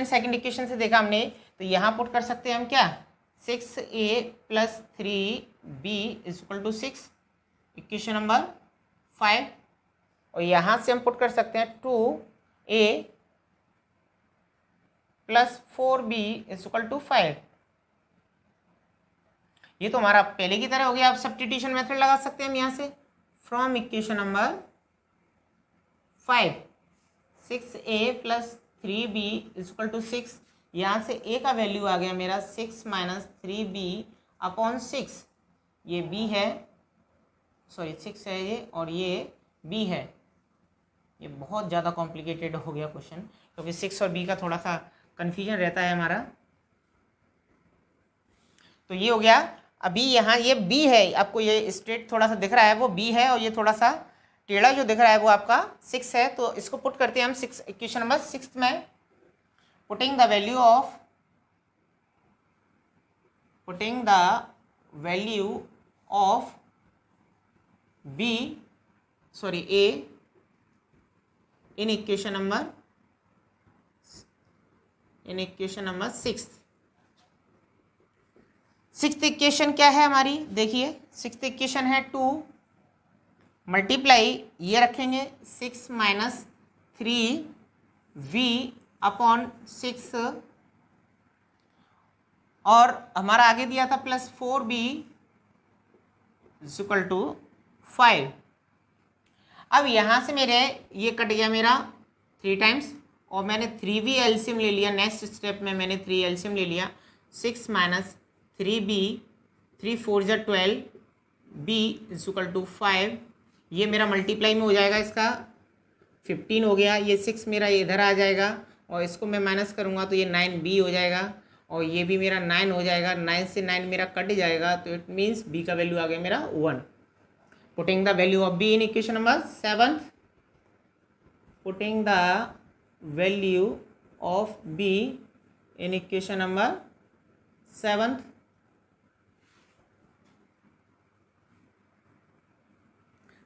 सेकेंड इक्वेशन से देखा हमने, तो यहाँ पुट कर सकते हैं हम क्या, 6a plus 3b is equal to 6, equation number 5, और यहाँ से हम पुट कर सकते हैं 2a plus 4b is equal to 5। ये तो हमारा पहले की तरह हो गया। अब सब्स्टिट्यूशन मेथड लगा सकते हैं हम यहाँ से, from equation number 5, 6a plus 3b is equal to 6, यहाँ से a का वैल्यू आ गया मेरा 6 माइनस 3b/6, ये b है, सॉरी 6 है ये, और ये b है। ये बहुत ज़्यादा कॉम्प्लिकेटेड हो गया क्वेश्चन, क्योंकि 6 और b का थोड़ा सा कन्फ्यूजन रहता है हमारा। तो ये हो गया। अभी यहाँ ये b है, आपको ये स्ट्रेट थोड़ा सा दिख रहा है वो b है, और ये थोड़ा सा टेढ़ा जो दिख रहा है वो आपका 6 है। तो इसको पुट करते हैं हम 6, इक्वेशन नंबर 6 में, putting the value of a in equation number 6th equation क्या है हमारी, देखिए 6th इक्वेशन है 2 मल्टीप्लाई, ये रखेंगे 6 माइनस 3v/6, और हमारा आगे दिया था plus 4b is equal to 5। अब यहाँ से मेरे ये कट गया मेरा 3 टाइम्स, और मैंने 3 भी एलसीएम ले लिया। नेक्स्ट स्टेप में मैंने 3 एलसीएम ले लिया। 6 माइनस 3b, 3 4 जा 12, b इज इक्वल टू 5। ये मेरा मल्टीप्लाई में हो जाएगा, इसका 15 हो गया। ये 6 मेरा इधर आ जाएगा और इसको मैं माइनस करूँगा तो ये 9b हो जाएगा, और ये भी मेरा 9 हो जाएगा। 9 से 9 मेरा कट जाएगा, तो इट मीन्स b का वैल्यू आ गया मेरा 1। Putting the value of b in equation number 7, putting the value of b in equation number 7।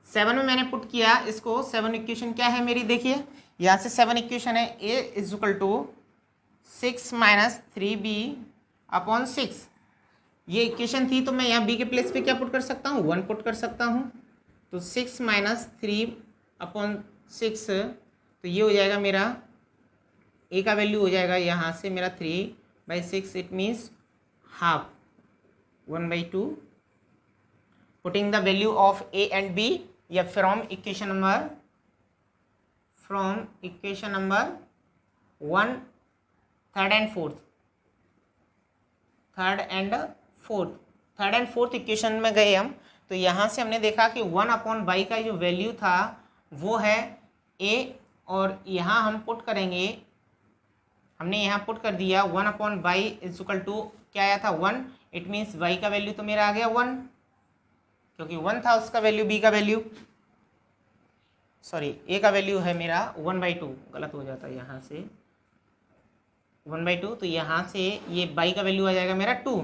Seven में मैंने पुट किया इसको। 7 इक्वेशन क्या है मेरी, देखिए यहाँ से 7 इक्वेशन है। a is equal to 6 minus 3b upon 6। ये इक्वेशन थी, तो मैं यहाँ b के प्लेस पे क्या पुट कर सकता हूँ, 1 पुट कर सकता हूँ। तो 6 माइनस 3 अपॉन 6, तो ये हो जाएगा मेरा a का वैल्यू हो जाएगा यहाँ से मेरा 3/6, it means half, 1/2। Putting the value of a and b, या from equation number 1, third and fourth equation में गए हम। तो यहाँ से हमने देखा कि 1 अपॉन बाई का जो वैल्यू था वो है a, और यहाँ हम पुट करेंगे, हमने यहाँ पुट कर दिया 1 upon y is equal to क्या आया था 1। इट मीन्स बाई का वैल्यू तो मेरा आ गया 1, क्योंकि 1 था उसका वैल्यू, b का वैल्यू सॉरी a का वैल्यू है मेरा 1/2। गलत हो जाता है यहाँ से 1/2, तो यहाँ से ये बाई का वैल्यू आ जाएगा मेरा 2।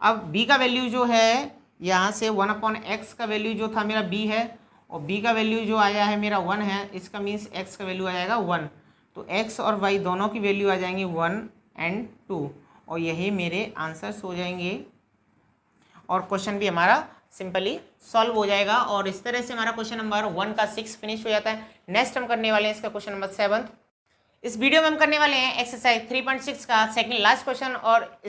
अब b का वैल्यू जो है यहाँ से 1 अपॉन एक्स का वैल्यू जो था मेरा b है, और b का वैल्यू जो आया है मेरा 1 है। इसका मीन्स x का वैल्यू आ जाएगा 1, तो x और y दोनों की वैल्यू आ जाएंगी 1 एंड 2, और यही मेरे आंसर्स हो जाएंगे, और क्वेश्चन भी हमारा सिंपली सॉल्व हो जाएगा। और इस तरह से हमारा क्वेश्चन नंबर 1 का 6 फिनिश हो जाता है। नेक्स्ट हम करने वाले हैं इसका क्वेश्चन नंबर 7। इस वीडियो में हम करने वाले हैं एक्सरसाइज 3.6 का सेकंड लास्ट क्वेश्चन, और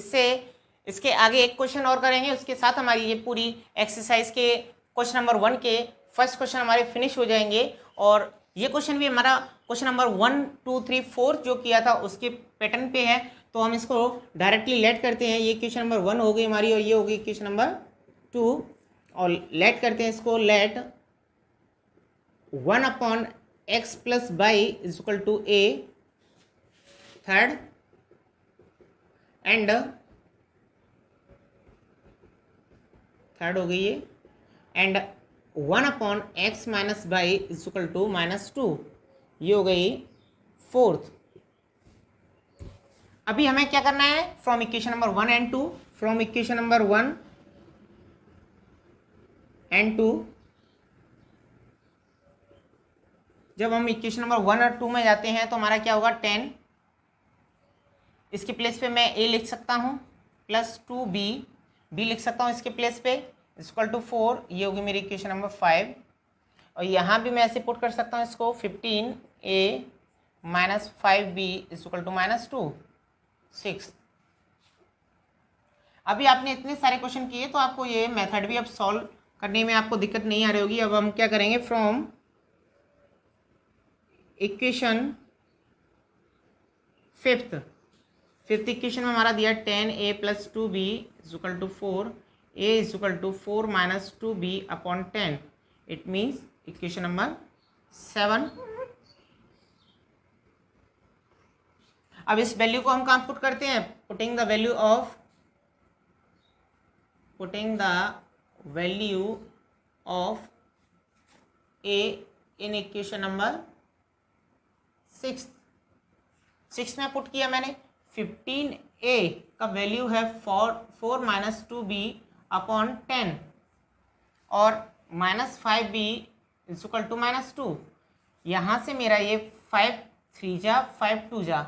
इसके आगे एक क्वेश्चन और करेंगे। उसके साथ हमारी ये पूरी एक्सरसाइज के क्वेश्चन नंबर 1 के फर्स्ट क्वेश्चन हमारे फिनिश हो जाएंगे। और ये क्वेश्चन भी हमारा क्वेश्चन नंबर 1 2 3 4 जो किया था उसके पैटर्न पे है, तो हम इसको डायरेक्टली लेट करते हैं। ये क्वेश्चन नंबर 1 हो गई हमारी, और ये होगी क्वेश्चन नंबर 2, और लेट करते हैं इसको। Let 1 upon x plus y is equal to a, third, and third हो गई ये, and 1 upon x minus y is equal to -2, ये हो गई फोर्थ। अभी हमें क्या करना है, from equation number 1 and 2, from equation number 1 and 2, जब हम इक्वेशन नंबर 1 और 2 में जाते हैं तो हमारा क्या होगा 10, इसके प्लेस पे मैं a लिख सकता हूँ, प्लस 2b, b लिख सकता हूँ इसके प्लेस पे, इक्वल टू 4, ये होगी मेरी इक्वेशन नंबर 5। और यहाँ भी मैं ऐसे पुट कर सकता हूँ इसको, 15a minus 5b equal to -2, 6। अभी आपने इतने सारे क्वेश्चन किए तो आपको ये मेथड भी अब सॉल्व करने में आपको दिक्कत नहीं आ रही होगी। अब हम क्या करेंगे, फ्रॉम इक्वेशन फिफ्थ इक्वेशन में हमारा दिया 10a plus 2b equal to 4, a equal to 4 minus 2b upon 10, it means equation number 7। अब इस वैल्यू को हम कहाँ पुट करते हैं, putting the value of a in equation number 6 में पुट किया मैंने। 15a का वैल्यू है 4 माइनस 2b अपॉन 10, और -5b इक्वल टू -2। यहाँ से मेरा ये 5 3 जा 5 2 जा,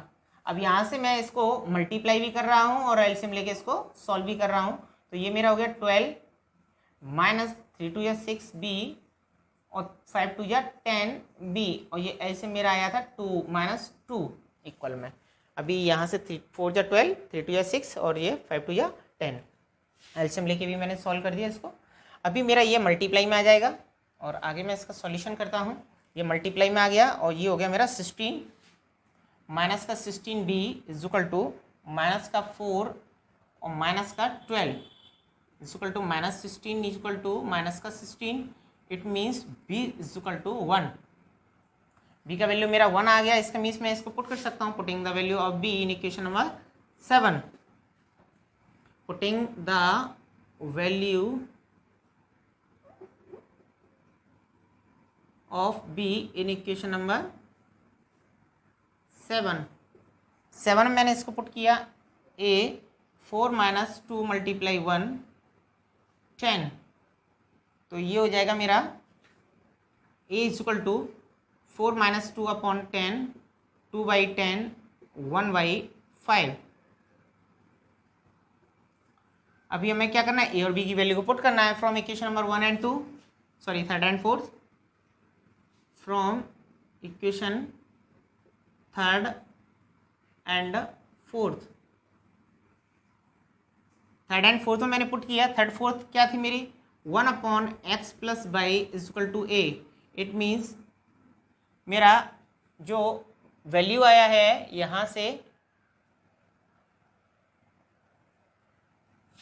अब यहाँ से मैं इसको मल्टीप्लाई भी कर रहा हूँ और एलसीएम लेके इसको सॉल्व भी कर रहा हूँ। तो ये मेरा हो गया 12 माइनस 3 2 या 6b और 5 2 या 10b, और ये ऐसे मेरा आया था 2 माइनस 2 इक्वल में। अभी यहाँ से 3 4 या 12, 3 2 या 6 और ये 5 2 या 10, एलसीएम लेके भी मैंने सॉल्व कर दिया इसको। अभी मेरा ये मल्टीप्लाई में आ जाएगा और आगे मैं इसका सॉल्यूशन करता हूँ। ये मल्टीप्लाई में आ गया और ये हो गया मेरा 16 माइनस का 16b is equal to minus का 4 और माइनस का 12 is equal to minus 16 is equal to minus का 16। It means b is equal to 1। b का वैल्यू मेरा 1 आ गया। इसका मीन्स मैं इसको पुट कर सकता हूँ, putting the value of b in equation number 7। Putting the value of b in equation number 7 मैंने इसको पुट किया। a 4 माइनस 2 मल्टीप्लाई 1 10, तो ये हो जाएगा मेरा a is equal to 4 minus 2 upon 10, 2/10, 1/5। अभी हमें क्या करना है, a और b की वैल्यू को पुट करना है from equation number 1 and 2, sorry 3rd and 4th, from equation 3rd and 4th। 3rd and 4th में मैंने पुट किया। 3rd 4th क्या थी मेरी, 1 upon x plus y is equal to A. It means मेरा जो वैल्यू आया है यहाँ से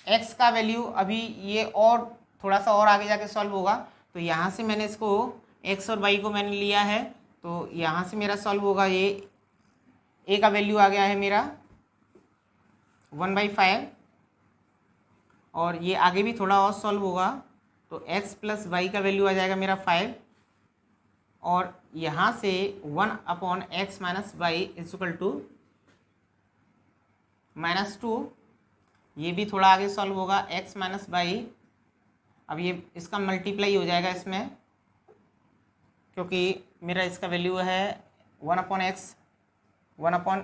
x का वैल्यू, अभी ये और थोड़ा सा और आगे जाके सॉल्व होगा, तो यहाँ से मैंने इसको x और y को मैंने लिया है, तो यहाँ से मेरा सॉल्व होगा। ये a का वैल्यू आ गया है मेरा 1/5 और ये आगे भी थोड़ा और सॉल्व होगा, तो x प्लस वाई का वैल्यू आ जाएगा मेरा 5 और यहाँ से 1 upon x minus y is equal to -2। ये भी थोड़ा आगे सॉल्व होगा, x माइनस वाई। अब ये इसका मल्टीप्लाई हो जाएगा इसमें, क्योंकि मेरा इसका वैल्यू है 1 अपॉन एक्स, 1 अपॉन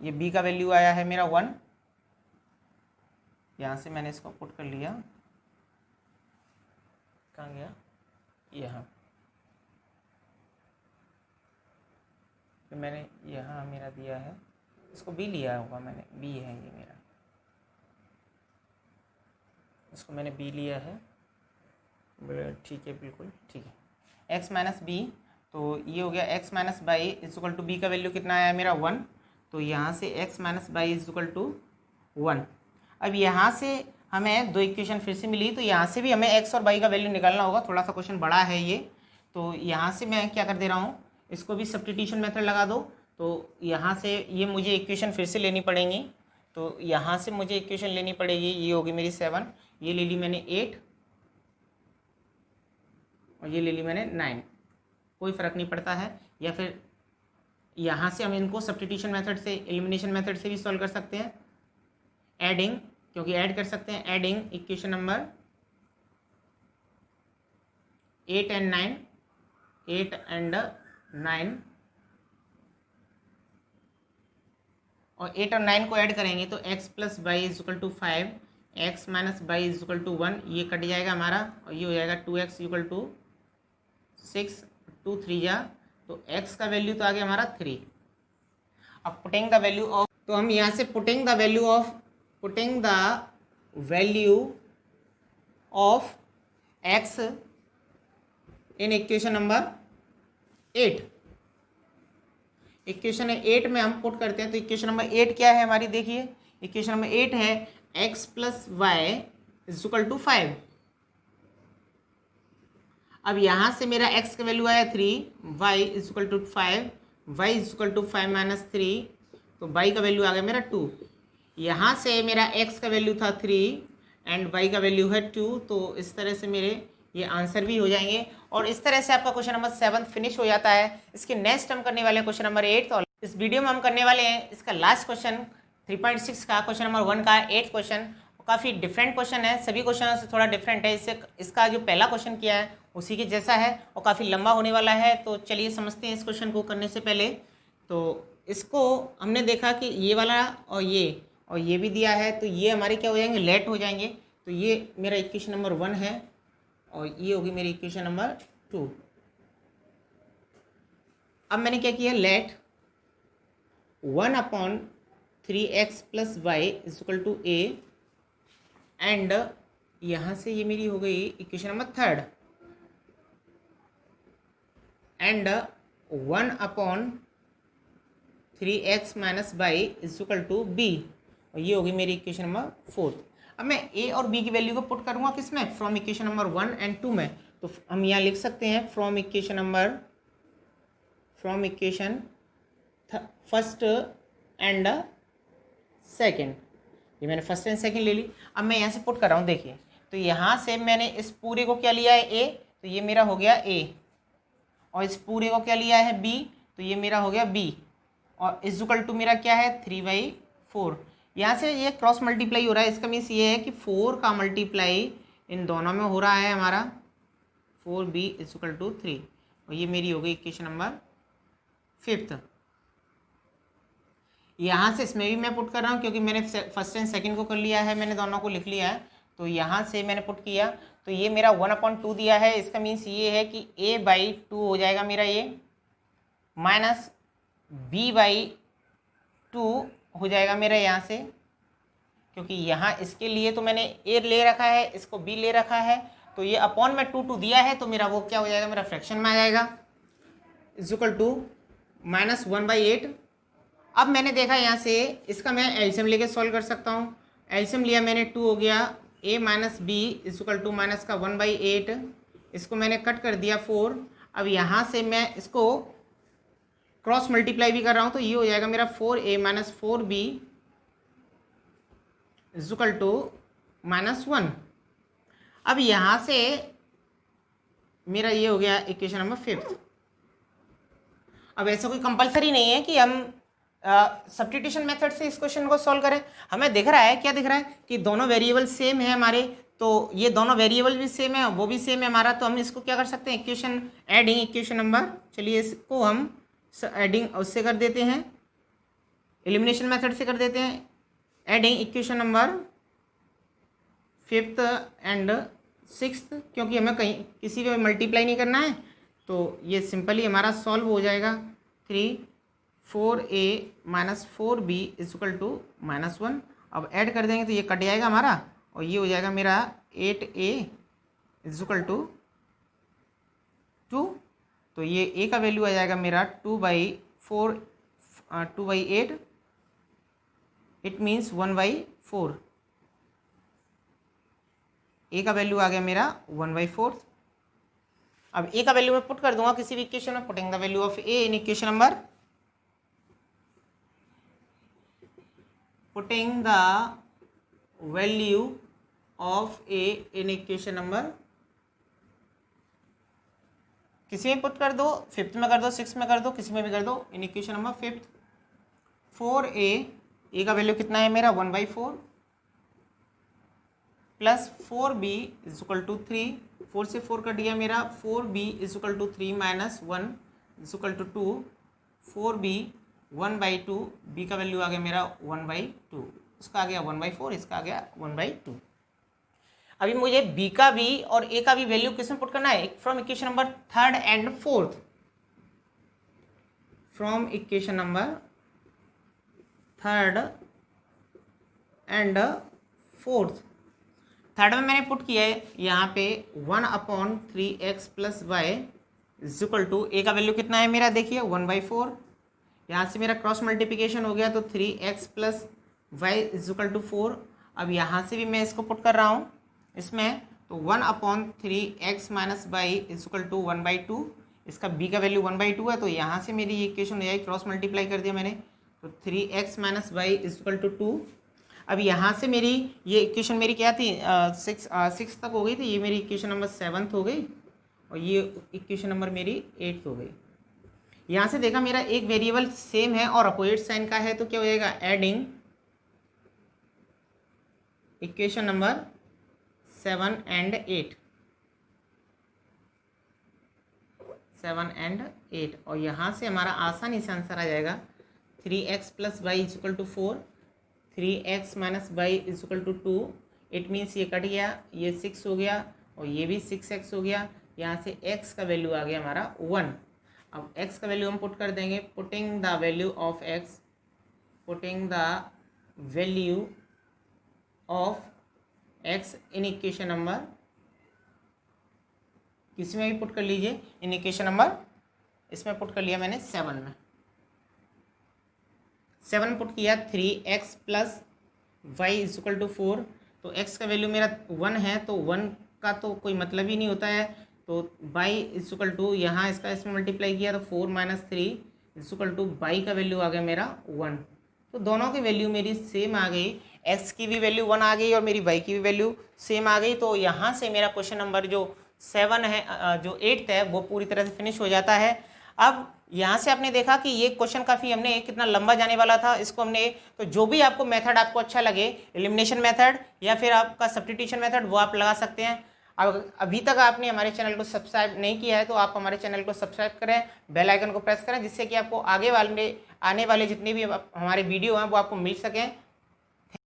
ये b का वैल्यू आया है मेरा 1। यहाँ से मैंने इसको पुट कर लिया, कहाँ गया, यहाँ। तो मैंने यहाँ मेरा दिया है, इसको b लिया होगा मैंने, b है ये मेरा, इसको मैंने b लिया है, ठीक है, बिल्कुल ठीक है। x माइनस बी, तो ये हो गया x minus y is equal to b का वैल्यू कितना आया मेरा 1, तो यहाँ से x minus y is equal to 1। अब यहाँ से हमें दो इक्वेशन फिर से मिली, तो यहाँ से भी हमें x और y का वैल्यू निकालना होगा। थोड़ा सा क्वेश्चन बड़ा है ये, तो यहाँ से मैं क्या कर दे रहा हूँ, इसको भी सब्स्टिट्यूशन मेथड लगा दो। तो यहाँ से ये मुझे इक्वेशन फिर से लेनी पड़ेंगी, तो यहाँ से मुझे इक्वेशन लेनी पड़ेगी, ये होगी मेरी 7, ये ले ली मैंने 8 और ये ले ली मैंने 9, कोई फ़र्क नहीं पड़ता है। या फिर यहाँ से हम इनको सब्स्टिट्यूशन मेथड से, एलिमिनेशन मेथड से भी सॉल्व कर सकते हैं, एडिंग, क्योंकि ऐड कर सकते हैं। Adding equation number 8 and 9, 8 and 9, और 8 और 9 को ऐड करेंगे तो x plus Y is equal to 5, x minus y is equal to 1, ये कट जाएगा हमारा और ये हो जाएगा 2x इक्वल टू 6, 2 3 जा, तो x का वैल्यू तो आ गया हमारा 3। अब पुटिंग द वैल्यू ऑफ, तो हम यहाँ से putting the value of x in equation number 8, equation 8 में हम पुट करते हैं। तो इक्वेशन नंबर 8 क्या है हमारी, देखिए इक्वेशन नंबर 8 है x plus Y is equal to 5। अब यहाँ से मेरा x का वैल्यू आया 3, y is equal to 5, y is equal to 5 minus 3, तो y का वैल्यू आ गया मेरा 2। यहाँ से मेरा x का वैल्यू था 3 एंड y का वैल्यू है 2, तो इस तरह से मेरे ये आंसर भी हो जाएंगे। और इस तरह से आपका क्वेश्चन नंबर 7 फिनिश हो जाता है। इसके नेक्स्ट हम करने वाले हैं क्वेश्चन नंबर 8। तो इस वीडियो में हम करने वाले हैं इसका लास्ट क्वेश्चन 3.6 का, क्वेश्चन नंबर 1 का 8th क्वेश्चन। काफ़ी डिफरेंट क्वेश्चन है, सभी क्वेश्चनों से थोड़ा डिफरेंट है। इसका जो पहला क्वेश्चन किया है उसी के जैसा है और काफ़ी लंबा होने वाला है। तो चलिए समझते हैं इस क्वेश्चन को करने से पहले। तो इसको हमने देखा कि ये वाला और ये भी दिया है, तो ये हमारे क्या हो जाएंगे, लेट हो जाएंगे। तो ये मेरा इक्वेशन नंबर 1 है और ये होगी मेरी इक्वेशन नंबर 2। अब मैंने क्या किया, let 1/3x plus Y is equal to a and यहाँ से ये मेरी हो गई equation number third, and 1/3x minus y is equal to B, और ये होगी मेरी इक्वेशन नंबर फोर्थ। अब मैं ए और बी की वैल्यू को पुट करूँगा किस में, फ्रॉम इक्वेशन नंबर 1 एंड 2 में। तो हम यहाँ लिख सकते हैं from equation first and second, ये मैंने फर्स्ट एंड सेकेंड ले ली। अब मैं यहाँ से पुट कर रहा हूँ, देखिए तो यहाँ से मैंने इस पूरे को क्या लिया है ए, तो ये मेरा हो गया ए, और इस पूरे को क्या लिया है बी, तो ये मेरा हो गया बी, और इज इक्वल टू मेरा क्या है 3/4। यहाँ से ये क्रॉस मल्टीप्लाई हो रहा है, इसका मीन्स ये है कि 4 का मल्टीप्लाई इन दोनों में हो रहा है हमारा 4b इज इक्वल टू 3, और ये मेरी हो गई इक्वेशन नंबर फिफ्थ। यहाँ से इसमें भी मैं पुट कर रहा हूँ क्योंकि मैंने फर्स्ट एंड सेकंड को कर लिया है, मैंने दोनों को लिख लिया है, तो यहाँ से मैंने पुट किया तो ये मेरा 1/2 दिया है, इसका मीन्स ये है कि a/2 हो जाएगा मेरा ये, माइनस b/2 हो जाएगा मेरा यहाँ से, क्योंकि यहाँ इसके लिए तो मैंने a ले रखा है, इसको b ले रखा है, तो ये अपॉन में 2 दिया है, तो मेरा वो क्या हो जाएगा, मेरा फ्रैक्शन में आ जाएगा, इज इक्वल टू माइनस 1/8। अब मैंने देखा यहाँ से इसका मैं एलसीएम लेके सॉल्व कर सकता हूँ। एलसीएम लिया मैंने, 2 हो गया, a minus B is equal to minus का 1/8, इसको मैंने कट कर दिया 4। अब यहाँ से मैं इसको क्रॉस मल्टीप्लाई भी कर रहा हूँ, तो ये हो जाएगा मेरा 4a minus 4b is equal to -1। अब यहाँ से मेरा ये हो गया इक्वेशन नंबर फिफ्थ। अब ऐसा कोई कंपलसरी नहीं है कि हम सब्स्टिट्यूशन मेथड से इस क्वेश्चन को सॉल्व करें। हमें दिख रहा है, क्या दिख रहा है कि दोनों वेरिएबल सेम है हमारे, तो ये दोनों वेरिएबल भी सेम है, वो भी सेम है हमारा, तो हम इसको क्या कर सकते हैं, इक्वेशन एडिंग इक्वेशन नंबर, चलिए इसको हम एडिंग उससे कर देते हैं, एलिमिनेशन मेथड से कर देते हैं, adding equation number fifth and sixth, क्योंकि हमें कहीं किसी पे मल्टीप्लाई नहीं करना है, तो ये सिंपली हमारा सॉल्व हो जाएगा। 4a minus 4b is equal to -1। अब ऐड कर देंगे तो ये कट जाएगा हमारा, और ये हो जाएगा मेरा 8a इज इक्वल टू 2, तो ये a का वैल्यू आ जाएगा मेरा 2/8, इट मीन्स 1/4, a का वैल्यू आ गया मेरा 1/4। अब a का वैल्यू मैं पुट कर दूंगा किसी भी इक्वेशन में, putting the value of a in equation number, putting the value of a in equation number, किसी में पुट कर दो, फिफ्थ में कर दो, सिक्स में कर दो, किसी में भी कर दो, इन इक्वेशन नंबर फिफ्थ। 4a का वैल्यू कितना है मेरा 1/4 plus 4b is equal to 3, 4 से 4 कट गया मेरा, 4b is equal to 3 minus 1 is equal to 2, 4b 1/2, b का वैल्यू आ गया मेरा 1/2, इसका आ गया 1/4, इसका आ गया 1/2। अभी मुझे b का भी और a का भी वैल्यू किसमें पुट करना है, from equation number third and fourth, from equation number third and fourth. Third में मैंने पुट किया है यहाँ पे 1/3x plus Y is equal to, A का वैल्यू कितना है मेरा, देखिए 1/4, यहाँ से मेरा क्रॉस मल्टीप्लिकेशन हो गया, तो 3x plus Y is equal to 4। अब यहाँ से भी मैं इसको पुट कर रहा हूँ इसमें, तो 1/3x minus y is equal to 1/2, इसका b का वैल्यू 1/2 है, तो यहाँ से मेरी ये इक्वेशन हो जाएगी, क्रॉस मल्टीप्लाई कर दिया मैंने, तो 3x minus y is equal to 2। अब यहाँ से मेरी ये इक्वेशन मेरी क्या थी, 6 तक हो गई थी, ये मेरी इक्वेशन नंबर 7th हो गई, और ये इक्वेशन नंबर मेरी 8th हो गई। यहाँ से देखा मेरा एक वेरिएबल सेम है और अपोजिट साइन का है, तो क्या हो जाएगा, adding equation number 7 and 8, 7 and 8, और यहाँ से हमारा आसानी से आंसर आ जाएगा 3x plus Y is equal to 4, 3x minus y is equal to 2, it means ये कट गया, ये 6 हो गया, और ये भी 6x हो गया, यहाँ से x का वैल्यू आ गया हमारा 1। अब x का वैल्यू हम पुट कर देंगे, putting the value of x, putting the value of x in equation number, किसी में भी पुट कर लीजिए, इन इक्वेशन नंबर, इसमें पुट कर लिया मैंने 7 में, 7 पुट किया, 3x plus Y is equal to 4। तो x का वैल्यू मेरा 1 है, तो 1 का तो कोई मतलब ही नहीं होता है, तो y इज इक्वल टू, यहाँ इसका इसमें मल्टीप्लाई किया तो 4 minus 3 is equal to y का वैल्यू आ गया मेरा 1। तो दोनों की वैल्यू मेरी सेम आ गई, x की भी वैल्यू 1 आ गई और मेरी y की भी वैल्यू सेम आ गई। तो यहाँ से मेरा क्वेश्चन नंबर जो 7 है, जो 8th है, वो पूरी तरह से फिनिश हो जाता है। अब यहाँ से आपने देखा कि ये क्वेश्चन काफ़ी हमने कितना लंबा जाने वाला था, इसको हमने, तो जो भी आपको मेथड आपको अच्छा लगे, एलिमिनेशन मेथड या फिर आपका सब्स्टिट्यूशन मेथड, वो आप लगा सकते हैं। अब अभी तक आपने हमारे चैनल को सब्सक्राइब नहीं किया है तो आप हमारे चैनल को सब्सक्राइब करें, बेल आइकन को प्रेस करें, जिससे कि आपको आगे वाले आने वाले जितने भी हमारे वीडियो हैं वो आपको मिल सकें